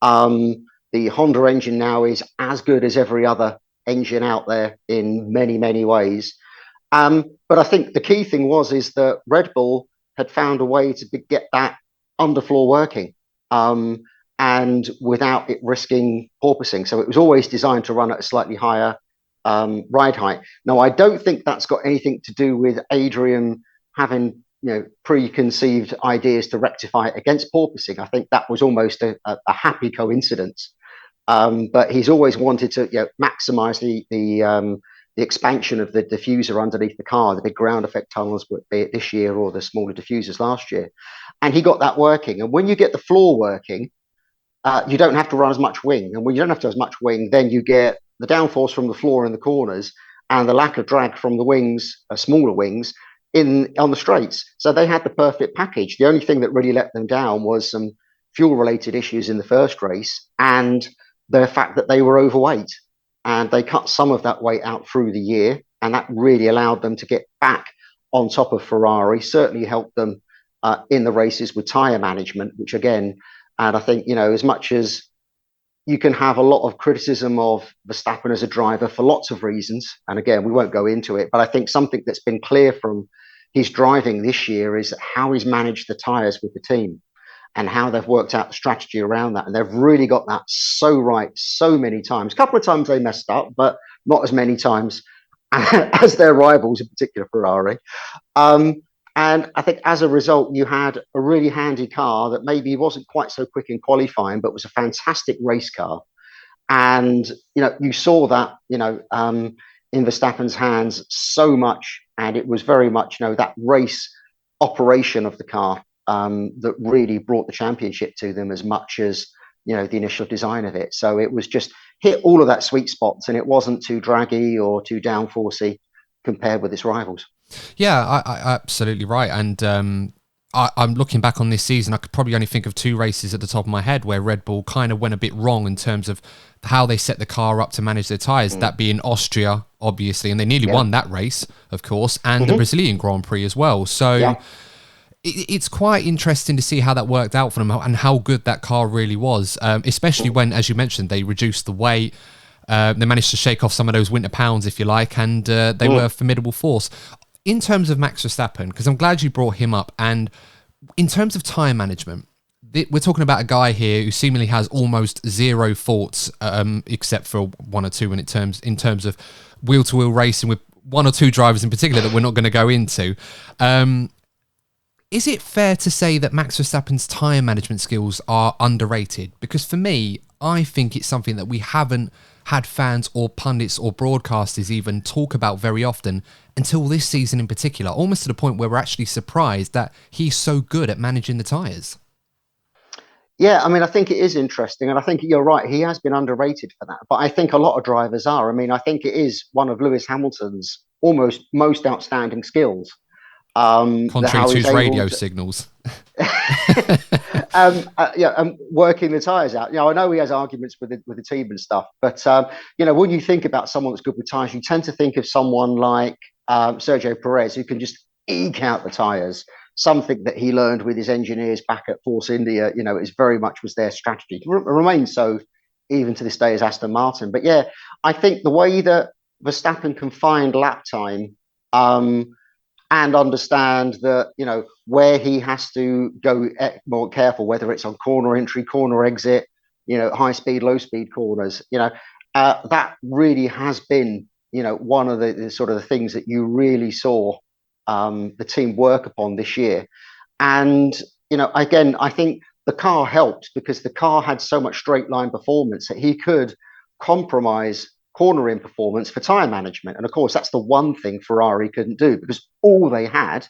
The Honda engine now is as good as every other engine out there in many, many ways. But I think the key thing is that Red Bull had found a way to get that underfloor working, and without it risking porpoising. So it was always designed to run at a slightly higher ride height. Now, I don't think that's got anything to do with Adrian having preconceived ideas to rectify it against porpoising. I think that was almost a happy coincidence. But he's always wanted to maximize the expansion of the diffuser underneath the car, the big ground effect tunnels, be it this year or the smaller diffusers last year. And he got that working. And when you get the floor working, you don't have to run as much wing. And when you don't have to have as much wing, then you get the downforce from the floor in the corners and the lack of drag from the wings, smaller wings, on the straights. So they had the perfect package. The only thing that really let them down was some fuel-related issues in the first race and the fact that they were overweight. And they cut some of that weight out through the year, and that really allowed them to get back on top of Ferrari, certainly helped them in the races with tyre management, which again, and I think, as much as you can have a lot of criticism of Verstappen as a driver for lots of reasons, and again, we won't go into it, but I think something that's been clear from his driving this year is how he's managed the tyres with the team and how they've worked out the strategy around that. And they've really got that so right so many times. A couple of times they messed up, but not as many times as their rivals, in particular Ferrari. And I think as a result, you had a really handy car that maybe wasn't quite so quick in qualifying, but was a fantastic race car. And, you saw that, in Verstappen's hands so much. And it was very much, that race operation of the car that really brought the championship to them as much as, the initial design of it. So it was just hit all of that sweet spots, and it wasn't too draggy or too downforcey compared with its rivals. Yeah, I absolutely right. And I'm looking back on this season, I could probably only think of two races at the top of my head where Red Bull kind of went a bit wrong in terms of how they set the car up to manage their tyres, that being Austria, obviously, and they nearly won that race, of course, and the Brazilian Grand Prix as well. So it's quite interesting to see how that worked out for them and how good that car really was, especially when, as you mentioned, they reduced the weight. They managed to shake off some of those winter pounds, if you like, and they were a formidable force. In terms of Max Verstappen, because I'm glad you brought him up, and in terms of tyre management, we're talking about a guy here who seemingly has almost zero faults, except for one or two in terms of wheel-to-wheel racing with one or two drivers in particular that we're not going to go into. Is it fair to say that Max Verstappen's tyre management skills are underrated? Because for me, I think it's something that we haven't had fans or pundits or broadcasters even talk about very often until this season in particular, almost to the point where we're actually surprised that he's so good at managing the tyres. Yeah, I mean, I think it is interesting, and I think you're right. He has been underrated for that, but I think a lot of drivers are. I mean, I think it is one of Lewis Hamilton's almost most outstanding skills. Contrary to his radio signals. Working the tyres out. I know he has arguments with the team and stuff, but when you think about someone that's good with tyres, you tend to think of someone like Sergio Perez, who can just eke out the tyres. Something that he learned with his engineers back at Force India, is very much was their strategy. It remains so even to this day as Aston Martin. But yeah, I think the way that Verstappen can find lap time, and understand that, where he has to go more careful, whether it's on corner entry, corner exit, high speed, low speed corners, that really has been, one of the sort of the things that you really saw the team work upon this year. And, again, I think the car helped because the car had so much straight line performance that he could compromise cornering performance for tyre management. And of course, that's the one thing Ferrari couldn't do because all they had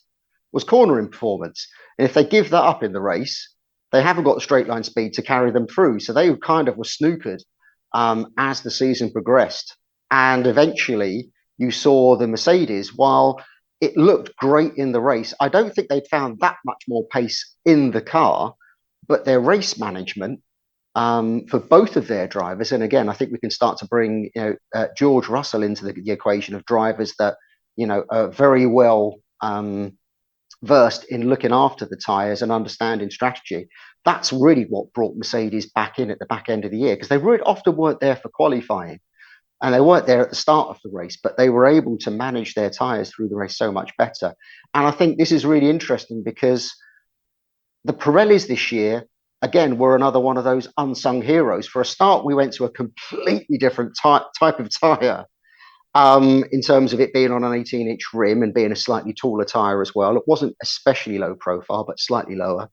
was cornering performance. And if they give that up in the race, they haven't got the straight line speed to carry them through. So they kind of were snookered as the season progressed. And eventually you saw the Mercedes, while it looked great in the race, I don't think they'd found that much more pace in the car but their race management for both of their drivers. And again, I think we can start to bring George Russell into the equation of drivers that are very well versed in looking after the tyres and understanding strategy. That's really what brought Mercedes back in at the back end of the year, because they really often weren't there for qualifying and they weren't there at the start of the race, but they were able to manage their tyres through the race so much better. And I think this is really interesting because the Pirellis this year, again, were another one of those unsung heroes. For a start, we went to a completely different type of tyre in terms of it being on an 18-inch rim and being a slightly taller tyre as well. It wasn't especially low profile, but slightly lower.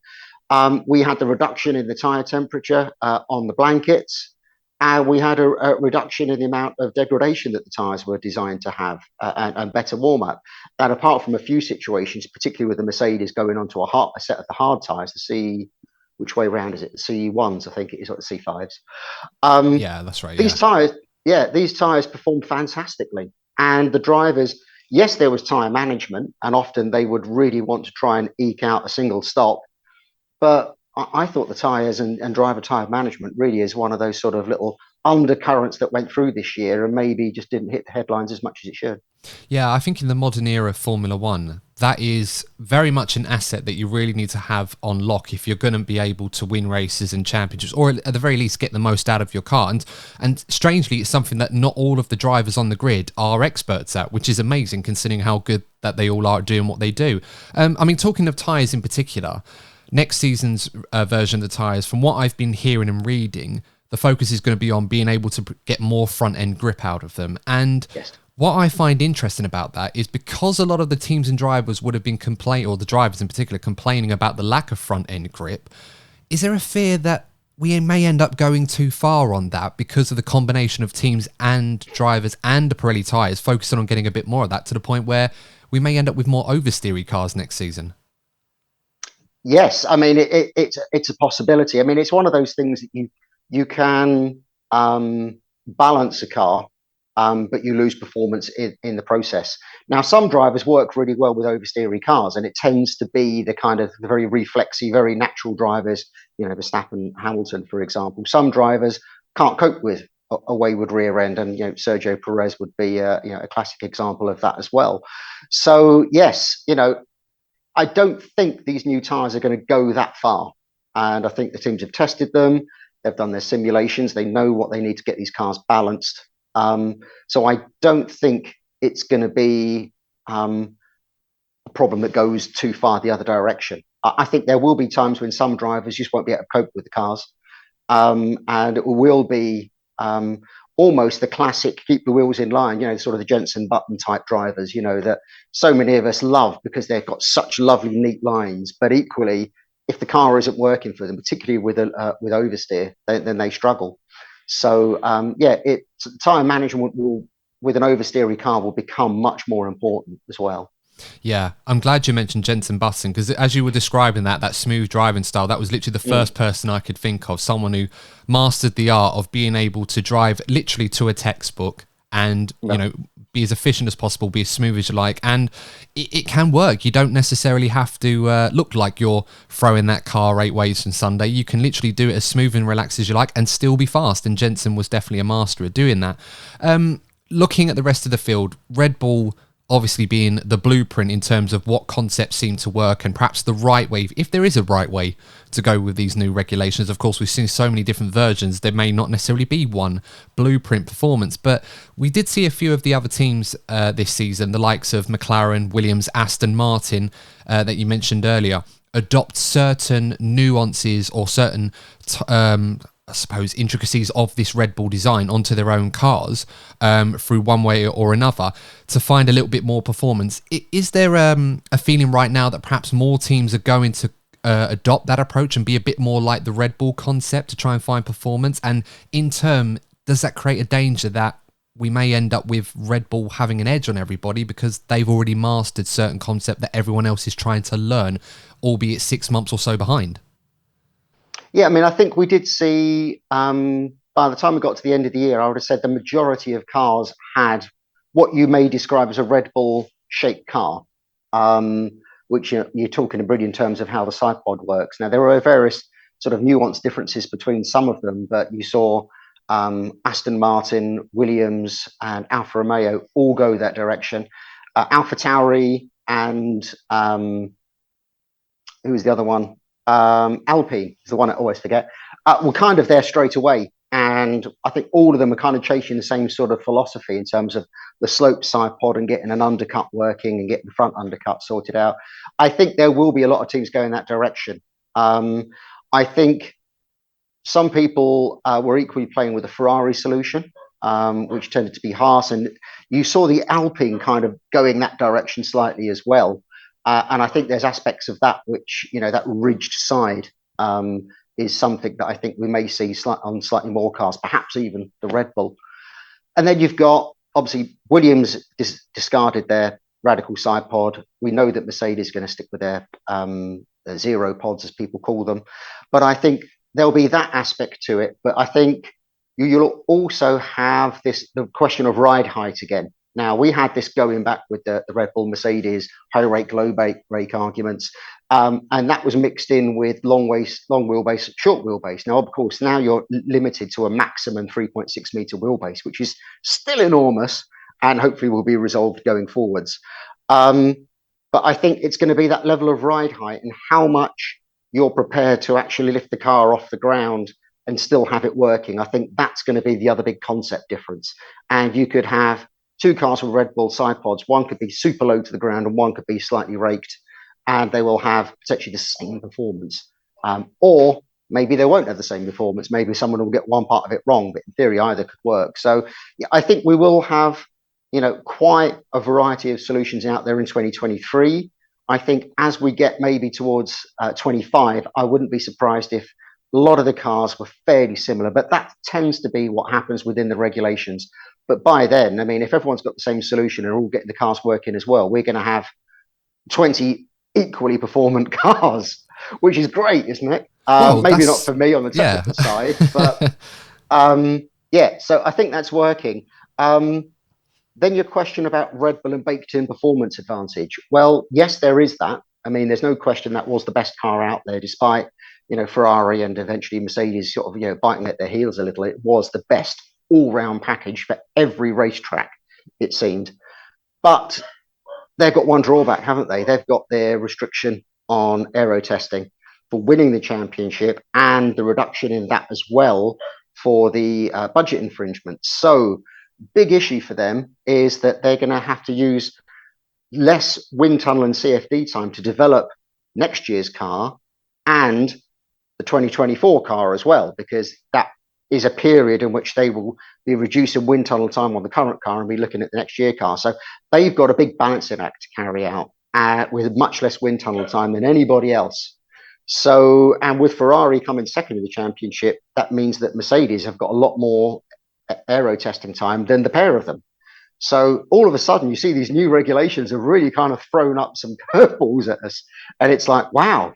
We had the reduction in the tyre temperature on the blankets. And we had a reduction in the amount of degradation that the tyres were designed to have and better warm up. And apart from a few situations, particularly with the Mercedes going onto a set of the hard tyres, the C, which way round is it? The C1s, I think it is, or the C5s. Yeah, that's right. These tyres, these tyres performed fantastically. And the drivers, yes, there was tyre management, and often they would really want to try and eke out a single stop. But I thought the tyres and driver tyre management really is one of those sort of little undercurrents that went through this year and maybe just didn't hit the headlines as much as it should. Yeah, I think in the modern era of Formula One, that is very much an asset that you really need to have on lock if you're going to be able to win races and championships, or at the very least get the most out of your car. And strangely, it's something that not all of the drivers on the grid are experts at, which is amazing considering how good that they all are at doing what they do. I mean, talking of tyres in particular, next season's version of the tyres, from what I've been hearing and reading, the focus is going to be on being able to get more front end grip out of them. And yes. What I find interesting about that is because a lot of the teams and drivers would have been complaining, or the drivers in particular, complaining about the lack of front end grip, is there a fear that we may end up going too far on that because of the combination of teams and drivers and the Pirelli tyres focusing on getting a bit more of that to the point where we may end up with more oversteery cars next season? Yes, I mean it's a possibility. I mean it's one of those things that you can balance a car, but you lose performance in the process. Now, some drivers work really well with oversteery cars, and it tends to be the kind of the very reflexy, very natural drivers. Verstappen, Hamilton, for example. Some drivers can't cope with a wayward rear end, and Sergio Perez would be a classic example of that as well. So yes, I don't think these new tyres are going to go that far. And I think the teams have tested them. They've done their simulations. They know what they need to get these cars balanced. So I don't think it's going to be a problem that goes too far the other direction. I think there will be times when some drivers just won't be able to cope with the cars. And it will be almost the classic keep the wheels in line, sort of the Jensen Button type drivers, that so many of us love because they've got such lovely, neat lines. But equally, if the car isn't working for them, particularly with oversteer, then they struggle. So tyre management with an oversteery car will become much more important as well. Yeah, I'm glad you mentioned Jensen Button because as you were describing that smooth driving style, that was literally the first person I could think of, someone who mastered the art of being able to drive literally to a textbook and, be as efficient as possible, be as smooth as you like. And it can work. You don't necessarily have to look like you're throwing that car 8 ways from Sunday. You can literally do it as smooth and relaxed as you like and still be fast. And Jensen was definitely a master at doing that. Looking at the rest of the field, Red Bull obviously being the blueprint in terms of what concepts seem to work and perhaps the right way, if there is a right way to go with these new regulations. Of course, we've seen so many different versions. There may not necessarily be one blueprint performance, but we did see a few of the other teams this season, the likes of McLaren, Williams, Aston Martin, that you mentioned earlier, adopt certain nuances or certain I suppose, intricacies of this Red Bull design onto their own cars through one way or another to find a little bit more performance. Is there a feeling right now that perhaps more teams are going to adopt that approach and be a bit more like the Red Bull concept to try and find performance? And in turn, does that create a danger that we may end up with Red Bull having an edge on everybody because they've already mastered certain concept that everyone else is trying to learn, albeit 6 months or so behind? Yeah, I mean, I think we did see by the time we got to the end of the year, I would have said the majority of cars had what you may describe as a Red Bull shaped car, which you're talking in brilliant terms of how the side pod works. Now, there are various sort of nuanced differences between some of them, but you saw Aston Martin, Williams, and Alfa Romeo all go that direction. Alpha Tauri and who was the other one? Alpine is the one I always forget. Were kind of there straight away. And I think all of them are kind of chasing the same sort of philosophy in terms of the slope side pod and getting an undercut working and getting the front undercut sorted out. I think there will be a lot of teams going that direction. I think some people were equally playing with the Ferrari solution, which tended to be Haas. And you saw the Alpine kind of going that direction slightly as well. And I think there's aspects of that which, that ridged side is something that I think we may see on slightly more cars, perhaps even the Red Bull. And then you've got, obviously, Williams discarded their radical side pod. We know that Mercedes is going to stick with their zero pods, as people call them. But I think there'll be that aspect to it. But I think you'll also have the question of ride height again. Now, we had this going back with the Red Bull, Mercedes, high rake, low rake arguments. And that was mixed in with long wheelbase, short wheelbase. Now, of course, now you're limited to a maximum 3.6 meter wheelbase, which is still enormous and hopefully will be resolved going forwards. But I think it's going to be that level of ride height and how much you're prepared to actually lift the car off the ground and still have it working. I think that's going to be the other big concept difference. And you could have two cars with Red Bull side pods. One could be super low to the ground and one could be slightly raked, and they will have potentially the same performance. Or maybe they won't have the same performance. Maybe someone will get one part of it wrong, but in theory, either could work. So yeah, I think we will have, quite a variety of solutions out there in 2023. I think as we get maybe towards 25, I wouldn't be surprised if a lot of the cars were fairly similar, but that tends to be what happens within the regulations. But by then, I mean, if everyone's got the same solution and all getting the cars working as well, we're going to have 20 equally performant cars, which is great, isn't it? Maybe not for me on the technical side, but so I think that's working. Then your question about Red Bull and baked-in performance advantage. Well, yes, there is that. I mean, there's no question that was the best car out there, despite, Ferrari and eventually Mercedes sort of, biting at their heels a little. It was the best all-round package for every racetrack, it seemed. But they've got one drawback, haven't they? They've got their restriction on aero testing for winning the championship and the reduction in that as well for the budget infringement. So big issue for them is that they're going to have to use less wind tunnel and CFD time to develop next year's car and the 2024 car as well, because that is a period in which they will be reducing wind tunnel time on the current car and be looking at the next year car. So they've got a big balancing act to carry out with much less wind tunnel time than anybody else. So, and with Ferrari coming second in the championship, that means that Mercedes have got a lot more aero testing time than the pair of them. So all of a sudden you see these new regulations have really kind of thrown up some curveballs at us. And it's like, wow,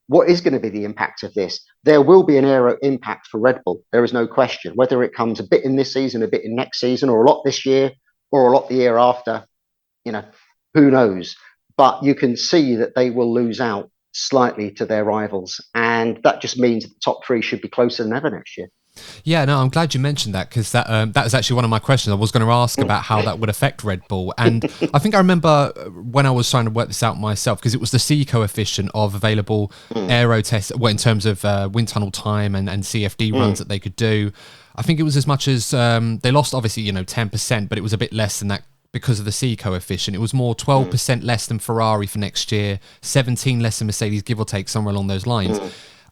what is going to be the impact of this? There will be an aero impact for Red Bull. There is no question. Whether it comes a bit in this season, a bit in next season, or a lot this year, or a lot the year after, who knows? But you can see that they will lose out slightly to their rivals. And that just means that the top three should be closer than ever next year. Yeah, no, I'm glad you mentioned that, because that was actually one of my questions. I was going to ask about how that would affect Red Bull. And I think I remember when I was trying to work this out myself, because it was the C coefficient of available aero tests, in terms of wind tunnel time and CFD runs that they could do. I think it was as much as they lost, obviously, 10%, but it was a bit less than that because of the C coefficient. It was more 12% less than Ferrari for next year, 17 less than Mercedes, give or take, somewhere along those lines.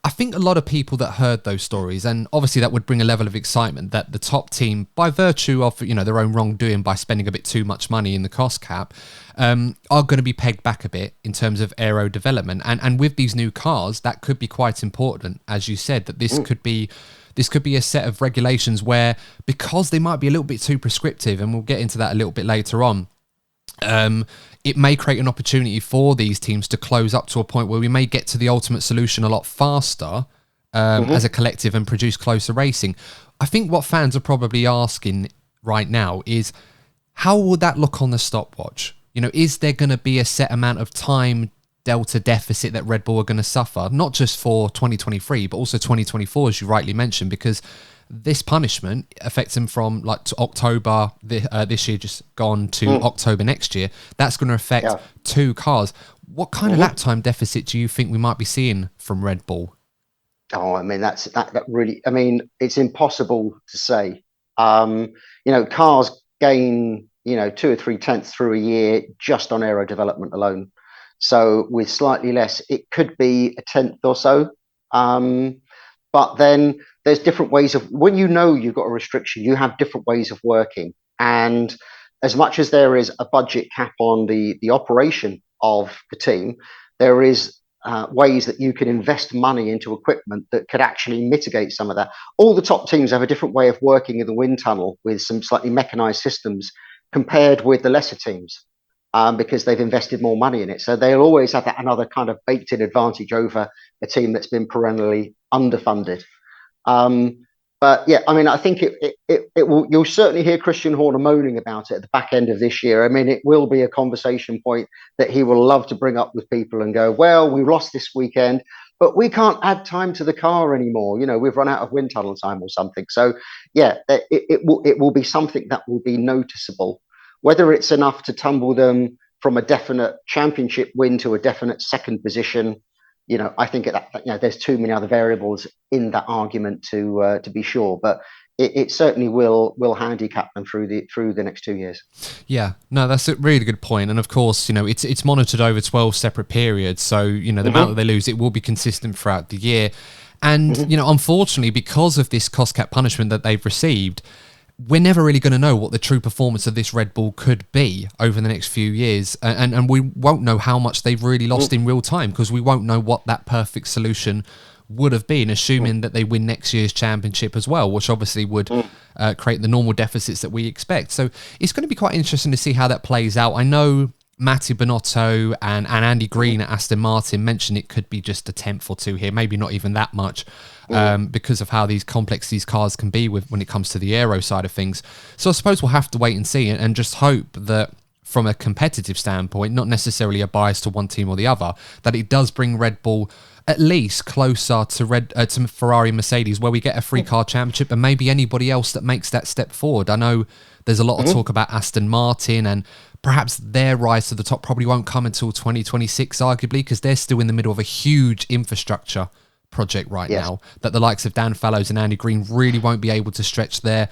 I think a lot of people that heard those stories, and obviously that would bring a level of excitement that the top team, by virtue of their own wrongdoing by spending a bit too much money in the cost cap, are going to be pegged back a bit in terms of aero development. And with these new cars, that could be quite important, as you said, that this could be a set of regulations where, because they might be a little bit too prescriptive, and we'll get into that a little bit later on, it may create an opportunity for these teams to close up to a point where we may get to the ultimate solution a lot faster as a collective and produce closer racing. I think what fans are probably asking right now is, how will that look on the stopwatch? Is there going to be a set amount of time delta deficit that Red Bull are going to suffer, not just for 2023, but also 2024, as you rightly mentioned, because this punishment affects them from like to October this year, just gone to October next year. That's going to affect 2 cars. What kind of lap time deficit do you think we might be seeing from Red Bull? Oh, I mean, that really, I mean, it's impossible to say. Cars gain, 2 or 3 tenths through a year just on aero development alone. So with slightly less, it could be a tenth or so. But then there's different ways of, when you've got a restriction, you have different ways of working. And as much as there is a budget cap on the operation of the team, there is ways that you can invest money into equipment that could actually mitigate some of that. All the top teams have a different way of working in the wind tunnel with some slightly mechanized systems compared with the lesser teams. Because they've invested more money in it. So they'll always have that another kind of baked in advantage over a team that's been perennially underfunded. But yeah, I mean, I think it will. You'll certainly hear Christian Horner moaning about it at the back end of this year. I mean, it will be a conversation point that he will love to bring up with people and go, well, we lost this weekend, but we can't add time to the car anymore. We've run out of wind tunnel time or something. So yeah, it will be something that will be noticeable. Whether it's enough to tumble them from a definite championship win to a definite second position, I think there's too many other variables in that argument to be sure. But it certainly will handicap them through the next 2 years. Yeah, no, that's a really good point. And of course, it's monitored over 12 separate periods. So, the amount that they lose, it will be consistent throughout the year. And, unfortunately, because of this cost cap punishment that they've received, we're never really going to know what the true performance of this Red Bull could be over the next few years. And we won't know how much they've really lost in real time, because we won't know what that perfect solution would have been, assuming that they win next year's championship as well, which obviously would create the normal deficits that we expect. So it's going to be quite interesting to see how that plays out. I know Mattia Binotto and Andy Green at Aston Martin mentioned it could be just a tenth or two here, maybe not even that much, because of how complex these cars can be when it comes to the aero side of things. So I suppose we'll have to wait and see and just hope that from a competitive standpoint, not necessarily a bias to one team or the other, that it does bring Red Bull at least closer to Ferrari, Mercedes, where we get a free car championship, and maybe anybody else that makes that step forward. I know there's a lot of talk about Aston Martin, and perhaps their rise to the top probably won't come until 2026, arguably, because they're still in the middle of a huge infrastructure project right now that the likes of Dan Fallows and Andy Green really won't be able to stretch their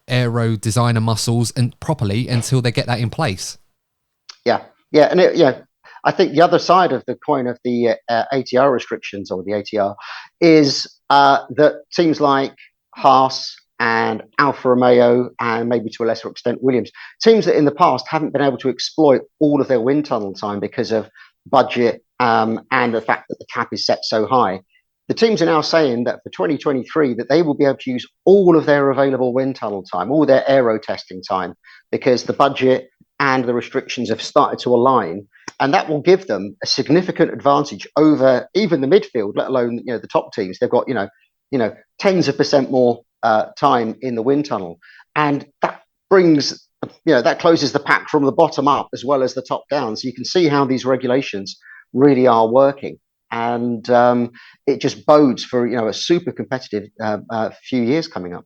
aero designer muscles and properly until they get that in place. And I think the other side of the coin of the ATR restrictions, or the ATR, is that teams like Haas and Alfa Romeo, and maybe to a lesser extent Williams, teams that in the past haven't been able to exploit all of their wind tunnel time because of budget and the fact that the cap is set so high. The teams are now saying that for 2023 that they will be able to use all of their available wind tunnel time, all their aero testing time, because the budget and the restrictions have started to align. And that will give them a significant advantage over even the midfield, let alone the top teams. They've got tens of percent more time in the wind tunnel, and that brings that closes the pack from the bottom up as well as the top down. So you can see how these regulations really are working, and it just bodes for a super competitive few years coming up.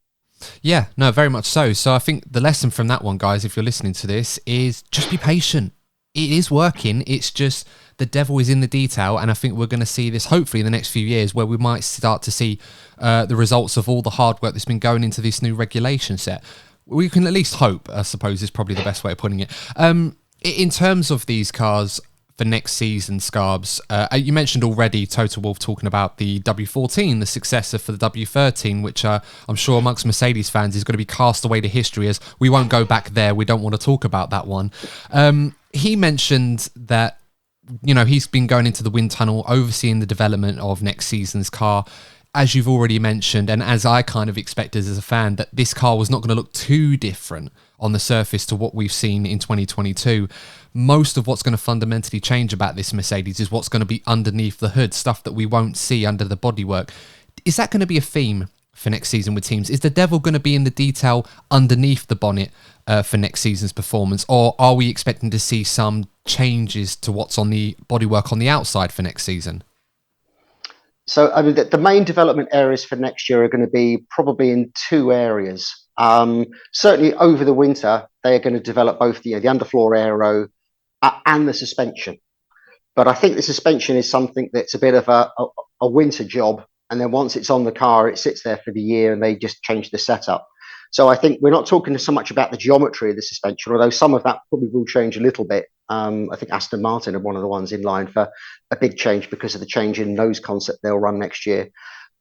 Yeah, no, very much so. So I think the lesson from that one, guys, if you're listening to this, is just be patient. It is working. It's just the devil is in the detail. And I think we're going to see this hopefully in the next few years, where we might start to see the results of all the hard work that's been going into this new regulation set. We can at least hope, I suppose, is probably the best way of putting it. In terms of these cars for next season, Scarbs, you mentioned already Toto Wolff talking about the W14, the successor for the W13, which I'm sure amongst Mercedes fans is going to be cast away to history, as we won't go back there. We don't want to talk about that one. He mentioned that, he's been going into the wind tunnel, overseeing the development of next season's car. As you've already mentioned, and as I kind of expected as a fan, that this car was not going to look too different on the surface to what we've seen in 2022. Most of what's going to fundamentally change about this Mercedes is what's going to be underneath the hood, stuff that we won't see under the bodywork. Is that going to be a theme for next season with teams? Is the devil going to be in the detail underneath the bonnet for next season's performance, or are we expecting to see some changes to what's on the bodywork on the outside for next season? So, I mean, the main development areas for next year are going to be probably in two areas. Certainly over the winter, they are going to develop both the underfloor aero and the suspension. But I think the suspension is something that's a bit of a winter job. And then once it's on the car, it sits there for the year and they just change the setup. So I think we're not talking so much about the geometry of the suspension, although some of that probably will change a little bit. I think Aston Martin are one of the ones in line for a big change because of the change in nose concept they'll run next year.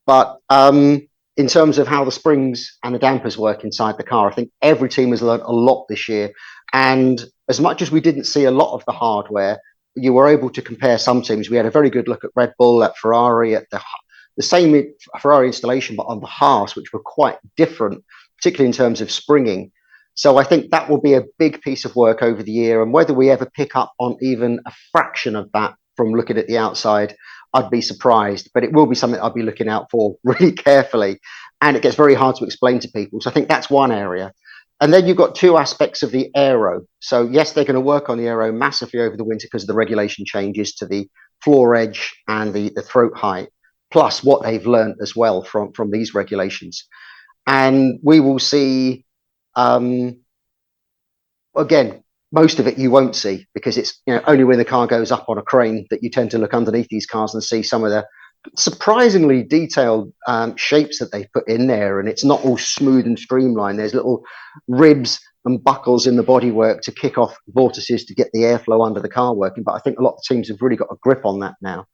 But in terms of how the springs and the dampers work inside the car, I think every team has learned a lot this year. And as much as we didn't see a lot of the hardware, you were able to compare some teams. We had a very good look at Red Bull, at Ferrari, at the same Ferrari installation, but on the Haas, which were quite different, particularly in terms of springing. So I think that will be a big piece of work over the year. And whether we ever pick up on even a fraction of that from looking at the outside, I'd be surprised. But it will be something I'll be looking out for really carefully. And it gets very hard to explain to people. So I think that's one area. And then you've got two aspects of the aero. So yes, they're going to work on the aero massively over the winter because of the regulation changes to the floor edge and the throat height, plus what they've learned as well from these regulations. And we will see, again, most of it you won't see because it's only when the car goes up on a crane that you tend to look underneath these cars and see some of the surprisingly detailed shapes that they put in there. And it's not all smooth and streamlined. There's little ribs and buckles in the bodywork to kick off vortices to get the airflow under the car working. But I think a lot of teams have really got a grip on that now.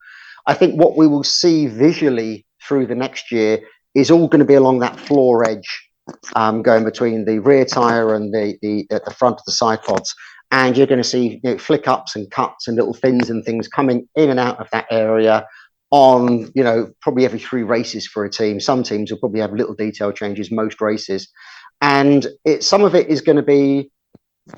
I think what we will see visually through the next year is all going to be along that floor edge, going between the rear tyre and the front of the side pods. And you're going to see flick ups and cuts and little fins and things coming in and out of that area on, probably every 3 races for a team. Some teams will probably have little detail changes most races. And some of it is going to be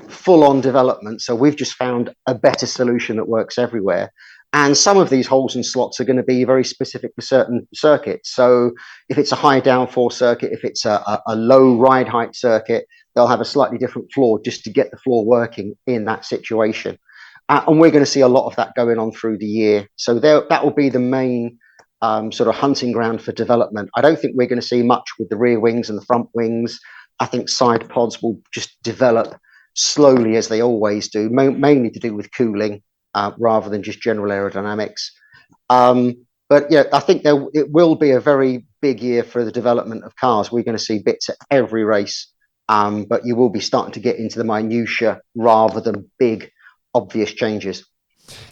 full on development. So we've just found a better solution that works everywhere. And some of these holes and slots are going to be very specific for certain circuits. So if it's a high downforce circuit, if it's a low ride height circuit, they'll have a slightly different floor just to get the floor working in that situation. And we're going to see a lot of that going on through the year. So that will be the main sort of hunting ground for development. I don't think we're going to see much with the rear wings and the front wings. I think side pods will just develop slowly as they always do, mainly to do with cooling. Rather than just general aerodynamics. But yeah, I think it will be a very big year for the development of cars. We're going to see bits at every race, but you will be starting to get into the minutiae rather than big, obvious changes.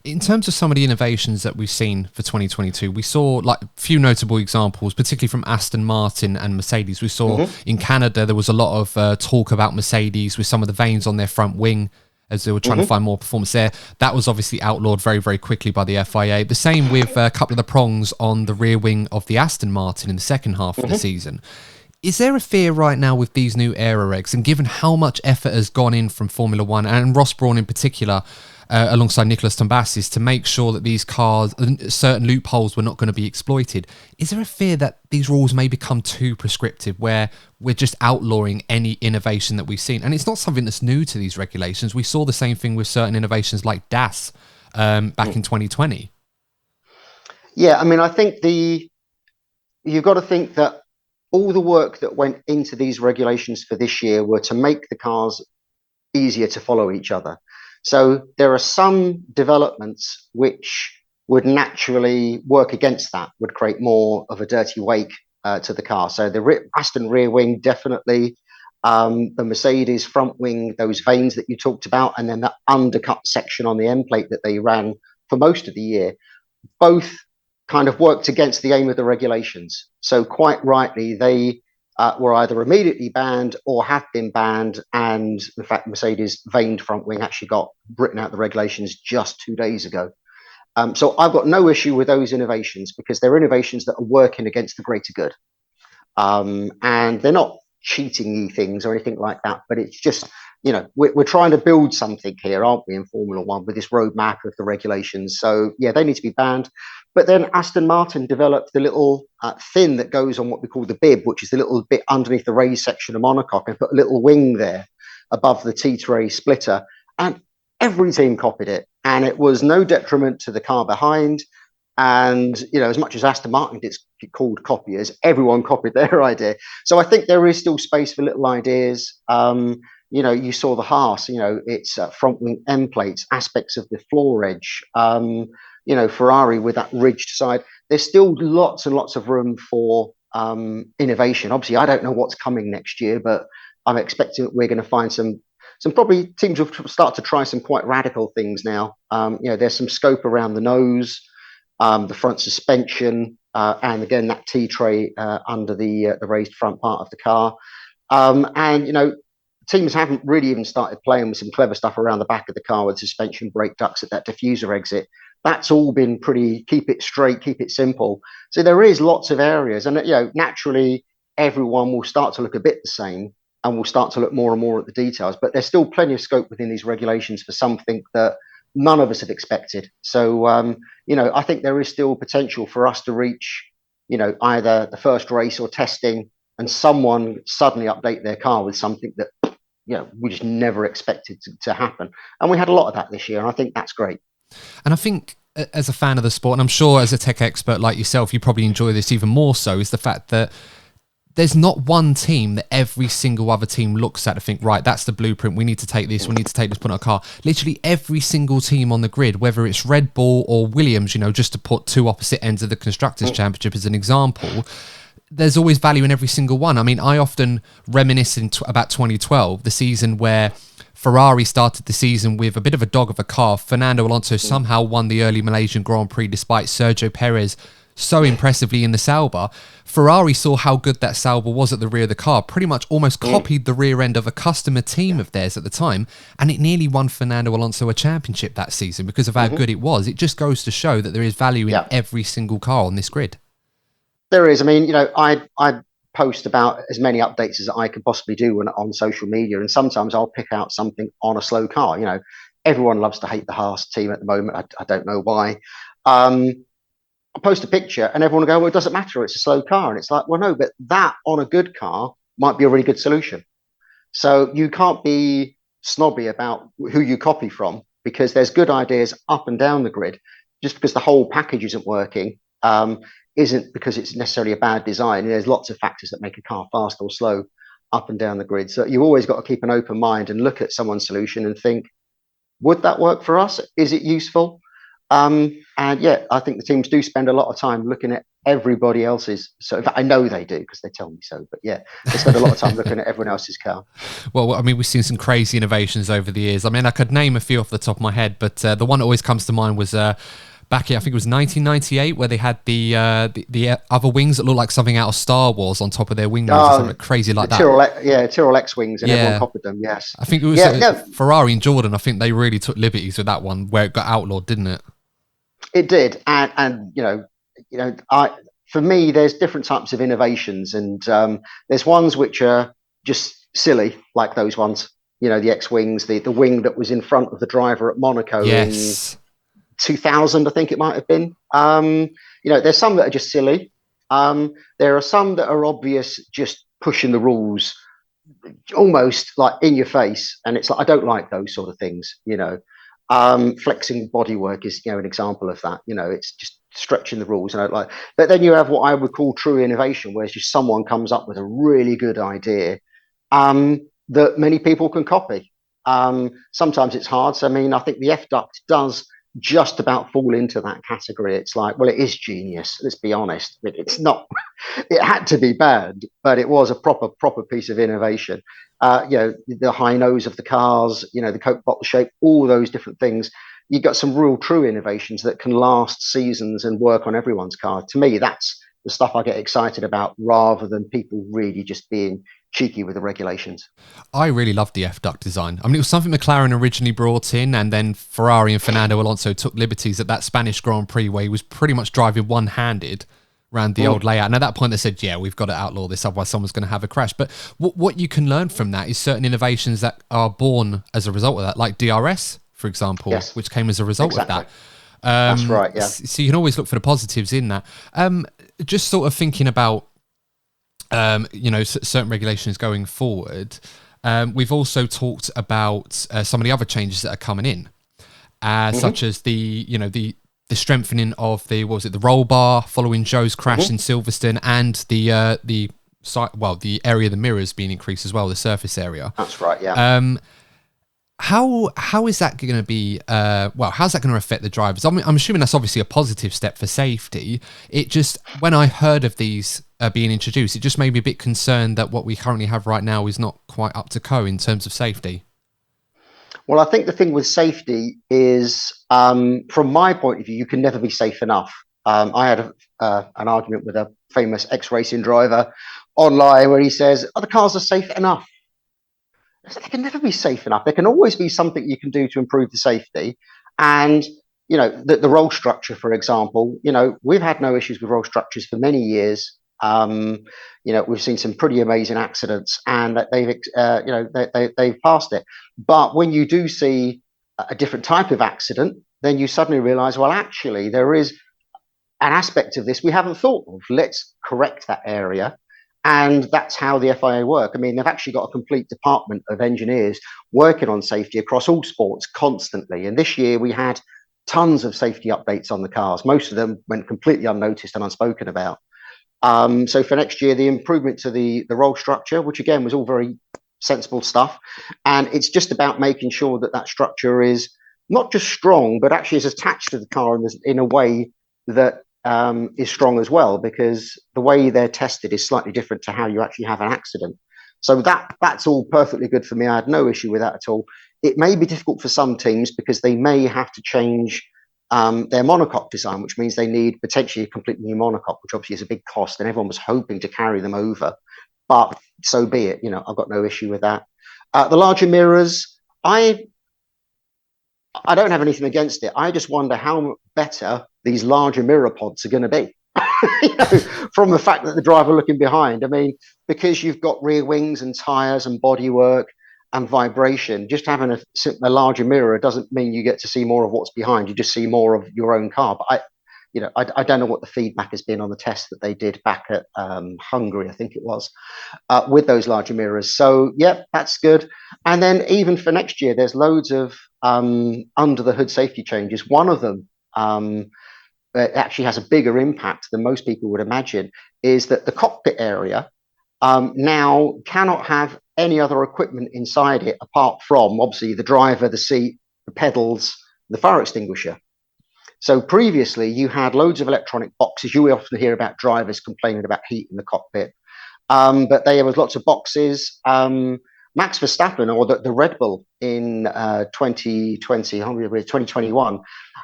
In terms of some of the innovations that we've seen for 2022, we saw like a few notable examples, particularly from Aston Martin and Mercedes. We saw in Canada, there was a lot of talk about Mercedes with some of the vanes on their front wing as they were trying to find more performance there. That was obviously outlawed very, very quickly by the FIA. The same with a couple of the prongs on the rear wing of the Aston Martin in the second half of the season. Is there a fear right now with these new Aero Regs, and given how much effort has gone in from Formula One and Ross Brawn in particular, alongside Nicholas Tombazis, to make sure that these cars, certain loopholes were not going to be exploited, is there a fear that these rules may become too prescriptive, where we're just outlawing any innovation that we've seen? And it's not something that's new to these regulations. We saw the same thing with certain innovations like DAS back in 2020. Yeah, I mean, I think you've got to think that all the work that went into these regulations for this year were to make the cars easier to follow each other. So there are some developments which would naturally work against that, would create more of a dirty wake to the car. So the Aston rear wing, definitely. The Mercedes front wing, those vanes that you talked about, and then that undercut section on the end plate that they ran for most of the year, both kind of worked against the aim of the regulations. So quite rightly, they were either immediately banned or have been banned. And in fact, Mercedes' vaned front wing actually got written out the regulations just 2 days ago. So I've got no issue with those innovations because they're innovations that are working against the greater good. And they're not cheating-y things or anything like that, but it's just, we're trying to build something here, aren't we, in Formula One with this roadmap of the regulations. So yeah, they need to be banned. But then Aston Martin developed the little fin that goes on what we call the bib, which is the little bit underneath the raised section of monocoque, and put a little wing there above the T-tray splitter. And every team copied it. And it was no detriment to the car behind. And, as much as Aston Martin gets called copiers, everyone copied their idea. So I think there is still space for little ideas. You saw the Haas, it's front wing end plates, aspects of the floor edge. Ferrari with that ridged side. There's still lots and lots of room for innovation. Obviously, I don't know what's coming next year, but I'm expecting that we're going to find some probably teams will start to try some quite radical things now. There's some scope around the nose, the front suspension, and again that T-tray under the raised front part of the car. Teams haven't really even started playing with some clever stuff around the back of the car with suspension brake ducts at that diffuser exit. That's all been pretty keep it straight, keep it simple. So there is lots of areas, and naturally everyone will start to look a bit the same, and we'll start to look more and more at the details. But there's still plenty of scope within these regulations for something that none of us have expected. So I think there is still potential for us to reach, either the first race or testing, and someone suddenly update their car with something that we just never expected to happen. And we had a lot of that this year, and I think that's great. And I think as a fan of the sport, and I'm sure as a tech expert like yourself, you probably enjoy this even more so, is the fact that there's not one team that every single other team looks at and think, right, that's the blueprint. We need to take this. We need to take this, put on a car. Literally every single team on the grid, whether it's Red Bull or Williams, just to put two opposite ends of the Constructors' Championship as an example, there's always value in every single one. I mean, I often reminisce about 2012, the season where Ferrari started the season with a bit of a dog of a car. Fernando Alonso somehow won the early Malaysian Grand Prix despite Sergio Perez so impressively in the Sauber. Ferrari saw how good that Sauber was at the rear of the car, pretty much almost copied the rear end of a customer team of theirs at the time, and it nearly won Fernando Alonso a championship that season because of how good it was. It just goes to show that there is value in every single car on this grid. There is. I mean, I post about as many updates as I can possibly do on social media, and sometimes I'll pick out something on a slow car. Everyone loves to hate the Haas team at the moment. I don't know why. I'll post a picture and everyone will go, well, it doesn't matter, it's a slow car. And it's like, well, no, but that on a good car might be a really good solution. So you can't be snobby about who you copy from, because there's good ideas up and down the grid. Just because the whole package isn't working isn't because it's necessarily a bad design. There's lots of factors that make a car fast or slow up and down the grid. So you've always got to keep an open mind and look at someone's solution and think, would that work for us? Is it useful? I think the teams do spend a lot of time looking at everybody else's. So in fact, I know they do because they tell me so. But yeah, they spend a lot of time looking at everyone else's car. Well, I mean, we've seen some crazy innovations over the years. I mean, I could name a few off the top of my head, but the one that always comes to mind was back in, I think it was 1998, where they had the other wings that looked like something out of Star Wars on top of their wing mirrors or something crazy like that. Tyrrell X wings, and everyone copied them. Yes, I think it was Ferrari and Jordan. I think they really took liberties with that one, where it got outlawed, didn't it? It did, and for me, there's different types of innovations, and there's ones which are just silly, like those ones. The X-wings, the wing that was in front of the driver at Monaco in 2000, I think it might have been. There's some that are just silly. There are some that are obvious, just pushing the rules, almost like in your face, and it's like, I don't like those sort of things. Flexing bodywork is an example of that. It's just stretching the rules. But then you have what I would call true innovation, where it's just someone comes up with a really good idea that many people can copy. Sometimes it's hard. So I think the F-duct does just about fall into that category. It's like, well, it is genius. Let's be honest. It's not. It had to be bad, but it was a proper piece of innovation. The high nose of the cars, the Coke bottle shape, all those different things. You've got some real true innovations that can last seasons and work on everyone's car. To me, that's the stuff I get excited about, rather than people really just being cheeky with the regulations. I really loved the F-duct design. I mean, it was something McLaren originally brought in, and then Ferrari and Fernando Alonso took liberties at that Spanish Grand Prix where he was pretty much driving one-handed around the old layout. And at that point they said, yeah, we've got to outlaw this, otherwise someone's going to have a crash. But what you can learn from that is certain innovations that are born as a result of that, like DRS, for example, which came as a result of that. That's right, yeah. So you can always look for the positives in that. Just sort of thinking about, certain regulations going forward. We've also talked about some of the other changes that are coming in, such as the strengthening of the roll bar following Joe's crash in Silverstone, and the area of the mirrors being increased as well, the surface area. That's right, yeah. How is that going to be? How's that going to affect the drivers? I'm assuming that's obviously a positive step for safety. It just, when I heard of these being introduced, it just made me a bit concerned that what we currently have right now is not quite up to co in terms of safety. Well, I think the thing with safety is, from my point of view, you can never be safe enough. I had an argument with a famous ex-racing driver online where he says, "Oh, the cars are safe enough." They can never be safe enough. There can always be something you can do to improve the safety. And, the roll structure, for example, we've had no issues with roll structures for many years. We've seen some pretty amazing accidents, and that they've passed it. But when you do see a different type of accident, then you suddenly realize, well, actually, there is an aspect of this we haven't thought of. Let's correct that area. And that's how the FIA work. I mean, they've actually got a complete department of engineers working on safety across all sports constantly. And this year we had tons of safety updates on the cars. Most of them went completely unnoticed and unspoken about. So for next year, the improvement to the roll structure, which again was all very sensible stuff. And it's just about making sure that that structure is not just strong, but actually is attached to the car in a way that is strong as well, because the way they're tested is slightly different to how you actually have an accident. So that's all perfectly good for me. I had no issue with that at all. It may be difficult for some teams because they may have to change their monocoque design, which means they need potentially a completely new monocoque, which obviously is a big cost, and everyone was hoping to carry them over. But so be it. I've got no issue with that. The larger mirrors, I don't have anything against it. I just wonder how better these larger mirror pods are going to be. From the fact that the driver looking behind. I mean, because you've got rear wings and tires and bodywork and vibration, just having a larger mirror doesn't mean you get to see more of what's behind. You just see more of your own car. But I don't know what the feedback has been on the test that they did back at Hungary, I think it was, with those larger mirrors. So, yeah, that's good. And then even for next year, there's loads of under the hood safety changes. One of them that actually has a bigger impact than most people would imagine is that the cockpit area now cannot have any other equipment inside it apart from, obviously, the driver, the seat, the pedals, the fire extinguisher. So previously, you had loads of electronic boxes. You will often hear about drivers complaining about heat in the cockpit. But there was lots of boxes. Max Verstappen, or the Red Bull in 2021,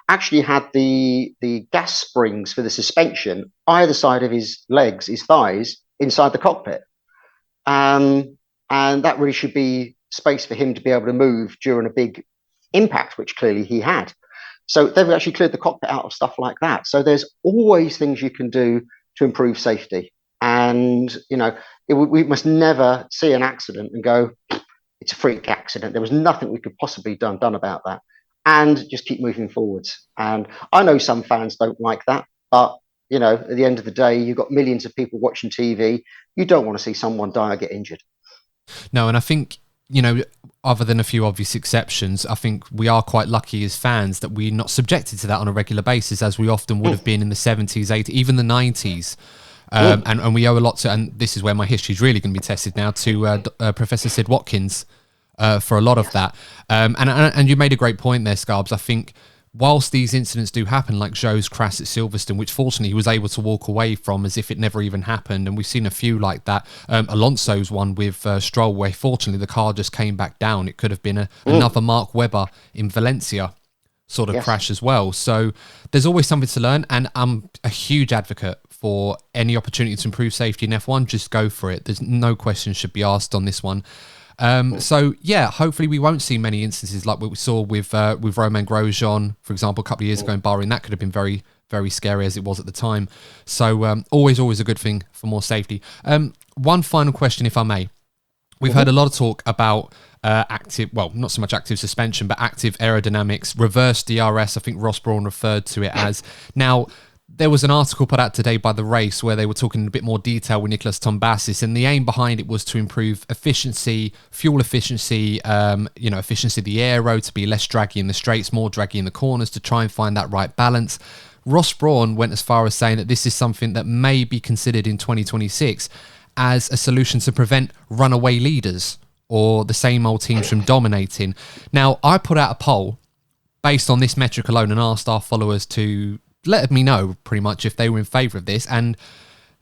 actually had the gas springs for the suspension either side of his legs, his thighs, inside the cockpit. And that really should be space for him to be able to move during a big impact, which clearly he had. So they've actually cleared the cockpit out of stuff like that. So there's always things you can do to improve safety. And, we must never see an accident and go, it's a freak accident. There was nothing we could possibly done about that. And just keep moving forwards. And I know some fans don't like that. But, at the end of the day, you've got millions of people watching TV. You don't want to see someone die or get injured. No, and I think, other than a few obvious exceptions, I think we are quite lucky as fans that we're not subjected to that on a regular basis, as we often would have been in the 70s, 80s, even the 90s. And we owe a lot to, and this is where my history is really going to be tested now, to Professor Sid Watkins for a lot of that. And you made a great point there, Scarbs. I think whilst these incidents do happen, like Joe's crash at Silverstone, which fortunately he was able to walk away from as if it never even happened, and we've seen a few like that. Alonso's one with Stroll, where fortunately the car just came back down. It could have been another Mark Webber in Valencia sort of crash as well. So there's always something to learn, and I'm a huge advocate for any opportunity to improve safety in F1. Just go for it. There's no questions should be asked on this one. So yeah, hopefully we won't see many instances like what we saw with Romain Grosjean, for example, a couple of years ago in Bahrain. That could have been very, very scary as it was at the time. So always a good thing for more safety. One final question, if I may. we've heard a lot of talk about active, well, not so much active suspension, but active aerodynamics, reverse DRS. I think Ross Brawn referred to it as. Now, there was an article put out today by The Race where they were talking in a bit more detail with Nicholas Tombassis, and the aim behind it was to improve efficiency, fuel efficiency, efficiency of the aero, to be less draggy in the straights, more draggy in the corners, to try and find that right balance. Ross Brawn went as far as saying that this is something that may be considered in 2026 as a solution to prevent runaway leaders or the same old teams from dominating. Now, I put out a poll based on this metric alone and asked our followers to let me know pretty much if they were in favour of this, and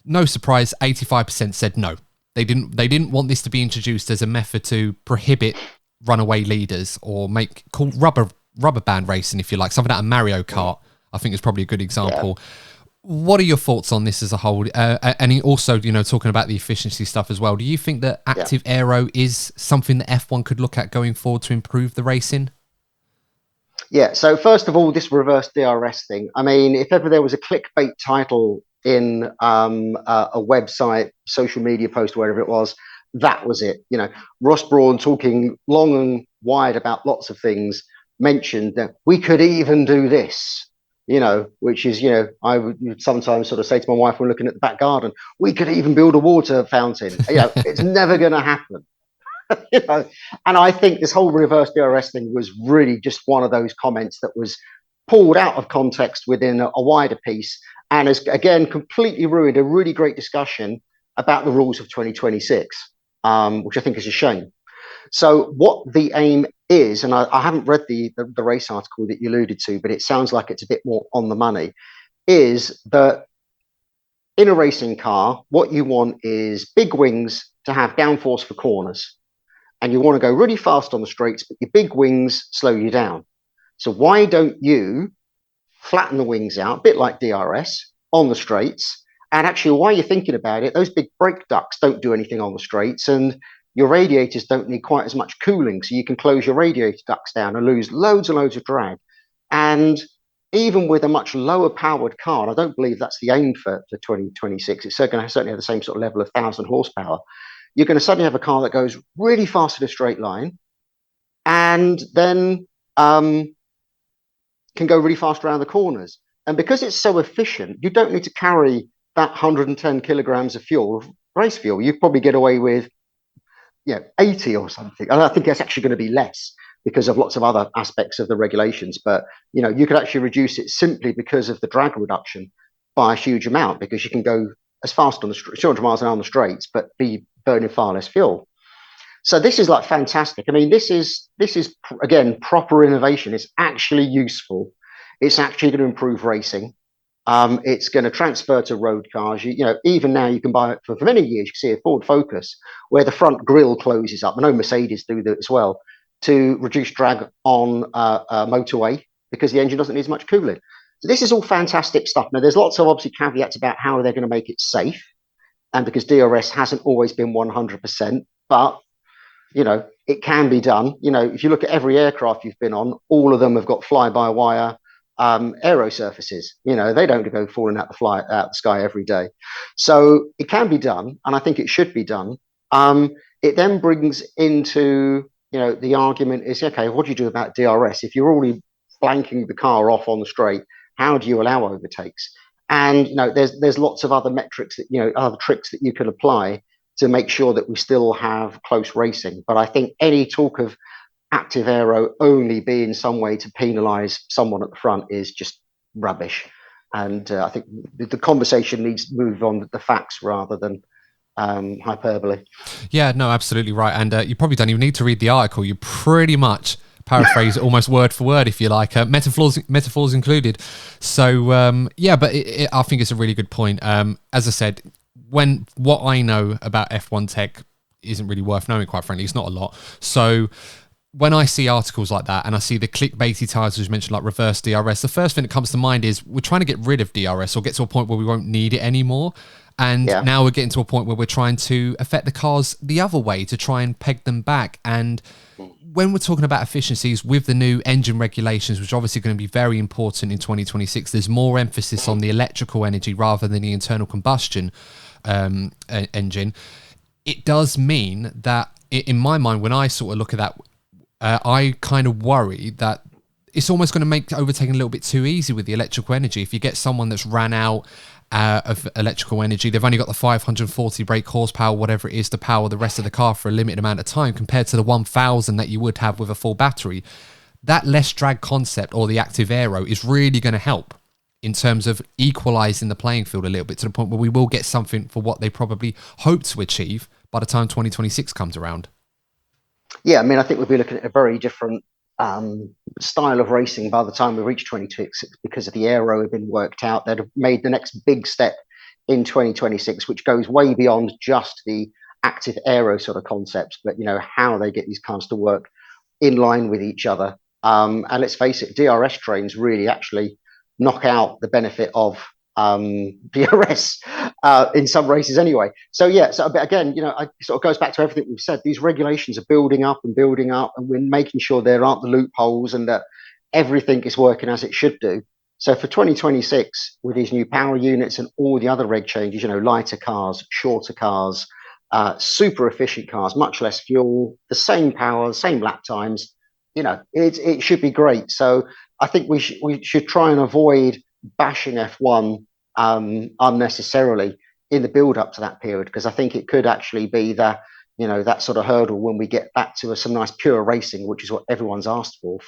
no surprise, 85% said no. They didn't want this to be introduced as a method to prohibit runaway leaders or call rubber band racing, if you like, something out of Mario Kart. I think is probably a good example. Yeah. What are your thoughts on this as a whole? And also, talking about the efficiency stuff as well. Do you think that active aero is something that F1 could look at going forward to improve the racing? Yeah, so first of all, this reverse DRS thing. I mean, if ever there was a clickbait title in a website, social media post, wherever it was, that was it. Ross Brawn, talking long and wide about lots of things, mentioned that we could even do this, which is, I would sometimes sort of say to my wife when looking at the back garden, we could even build a water fountain. It's never going to happen. And I think this whole reverse DRS thing was really just one of those comments that was pulled out of context within a wider piece, and has again completely ruined a really great discussion about the rules of 2026, which I think is a shame. So what the aim is, and I haven't read the race article that you alluded to, but it sounds like it's a bit more on the money, is that in a racing car, what you want is big wings to have downforce for corners. And you want to go really fast on the straights, but your big wings slow you down. So why don't you flatten the wings out, a bit like DRS, on the straights? And actually, while you're thinking about it, those big brake ducts don't do anything on the straights, and your radiators don't need quite as much cooling, so you can close your radiator ducts down and lose loads and loads of drag. And even with a much lower powered car, and I don't believe that's the aim for 2026, it's going to certainly have the same sort of level of 1,000 horsepower, you're going to suddenly have a car that goes really fast in a straight line and then can go really fast around the corners. And because it's so efficient, you don't need to carry that 110 kilograms of fuel, race fuel. You probably get away with 80 or something. And I think that's actually going to be less because of lots of other aspects of the regulations. But, you could actually reduce it simply because of the drag reduction by a huge amount, because you can go as fast on the 200 miles an hour on the straights, but be burning far less fuel. So this is like fantastic. I mean, this is again proper innovation. It's actually useful. It's actually going to improve racing. It's going to transfer to road cars. Even now you can buy it for many years. You can see a Ford Focus where the front grille closes up. I know Mercedes do that as well to reduce drag on a motorway because the engine doesn't need as much cooling. So this is all fantastic stuff. Now there's lots of obviously caveats about how they're going to make it safe. And because DRS hasn't always been 100%, but, it can be done. If you look at every aircraft you've been on, all of them have got fly-by-wire aero surfaces. They don't go falling out the sky every day. So it can be done, and I think it should be done. It then brings into, the argument is, okay, what do you do about DRS? If you're already flanking the car off on the straight, how do you allow overtakes? And there's lots of other metrics that other tricks that you can apply to make sure that we still have close racing. But I think any talk of active aero only being some way to penalise someone at the front is just rubbish. And I think the conversation needs to move on the facts rather than hyperbole. Yeah, no, absolutely right. And you probably don't even need to read the article. You pretty much paraphrase almost word for word, if you like, metaphors included. So but I think it's a really good point. As I said, when what I know about F1 tech isn't really worth knowing, quite frankly, it's not a lot. So when I see articles like that and I see the clickbaity titles you mentioned, like reverse DRS, the first thing that comes to mind is we're trying to get rid of DRS or get to a point where we won't need it anymore. And now we're getting to a point where we're trying to affect the cars the other way to try and peg them back. And when we're talking about efficiencies with the new engine regulations, which are obviously going to be very important in 2026, there's more emphasis on the electrical energy rather than the internal combustion engine. It does mean that in my mind, when I sort of look at that, I kind of worry that it's almost going to make overtaking a little bit too easy with the electrical energy. If you get someone that's ran out of electrical energy, they've only got the 540 brake horsepower, whatever it is, to power the rest of the car for a limited amount of time compared to the 1000 that you would have with a full battery. That less drag concept, or the active aero, is really going to help in terms of equalising the playing field a little bit, to the point where we will get something for what they probably hope to achieve by the time 2026 comes around. Yeah, I mean, I think we'll be looking at a very different style of racing by the time we reach 2026, because of the aero have been worked out. They'd have made the next big step in 2026, which goes way beyond just the active aero sort of concepts, but, you know, how they get these cars to work in line with each other. And let's face it, DRS trains really actually knock out the benefit of DRS in some races anyway. So yeah, so but again, you know, it sort of goes back to everything we've said. These regulations are building up, and we're making sure there aren't the loopholes and that everything is working as it should do. So for 2026, with these new power units and all the other reg changes, you know, lighter cars, shorter cars, super efficient cars, much less fuel, the same power, same lap times, you know, it should be great. So I think we should try and avoid bashing F1 unnecessarily in the build up to that period, because I think it could actually be that, you know, that sort of hurdle when we get back to some nice pure racing, which is what everyone's asked for,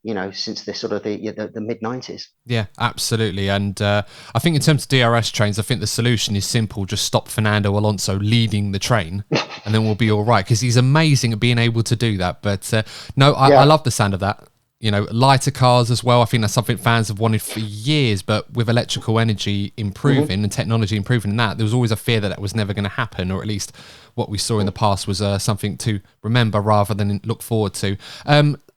you know, since the sort of the mid 90s. Yeah, absolutely. And I think in terms of DRS trains, I think the solution is simple: just stop Fernando Alonso leading the train, and then we'll be all right, because he's amazing at being able to do that. But no, I love the sound of that. You know, lighter cars as well. I think that's something fans have wanted for years, but with electrical energy improving and technology improving in that, there was always a fear that that was never going to happen, or at least what we saw in the past was something to remember rather than look forward to.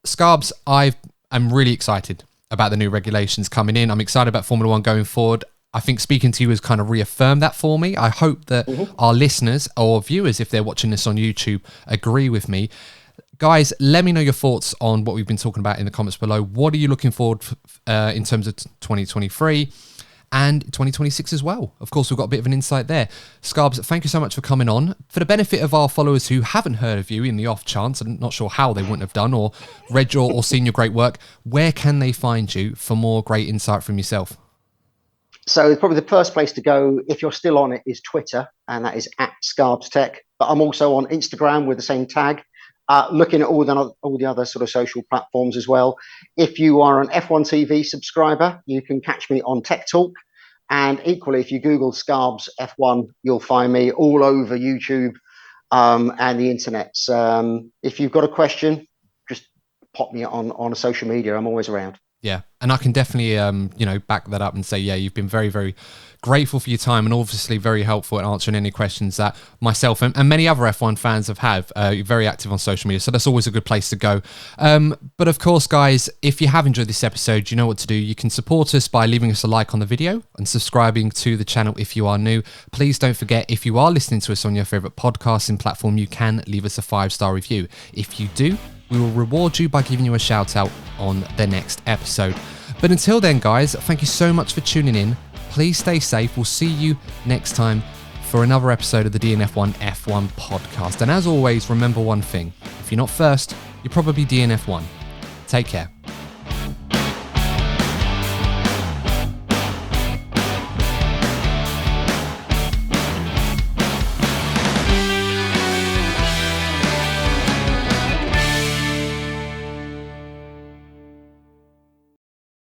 Scarbs, I'm really excited about the new regulations coming in. I'm excited about Formula One going forward. I think speaking to you has kind of reaffirmed that for me. I hope that our listeners or viewers, if they're watching this on YouTube, agree with me. Guys, let me know your thoughts on what we've been talking about in the comments below. What are you looking forward in terms of 2023 and 2026 as well? Of course, we've got a bit of an insight there. Scarbs, thank you so much for coming on. For the benefit of our followers who haven't heard of you in the off chance, and not sure how they wouldn't have done, or read your or seen your great work, where can they find you for more great insight from yourself? So probably the first place to go, if you're still on it, is Twitter, and that is @Scarbstech. But I'm also on Instagram with the same tag. Looking at all the other sort of social platforms as well. If you are an F1 TV subscriber, you can catch me on Tech Talk. And equally, if you Google Scarbs F1, you'll find me all over YouTube and the internet. If you've got a question, just pop me on social media. I'm always around. Yeah, and I can definitely, back that up and say, yeah, you've been very, very grateful for your time, and obviously very helpful at answering any questions that myself and many other F1 fans have had. You're very active on social media, so that's always a good place to go. But of course, guys, if you have enjoyed this episode, you know what to do. You can support us by leaving us a like on the video and subscribing to the channel if you are new. Please don't forget, if you are listening to us on your favourite podcasting platform, you can leave us a 5-star review. If you do, we will reward you by giving you a shout out on the next episode. But until then, guys, thank you so much for tuning in. Please stay safe. We'll see you next time for another episode of the DNF1 F1 podcast. And as always, remember one thing: if you're not first, you're probably DNF1. Take care.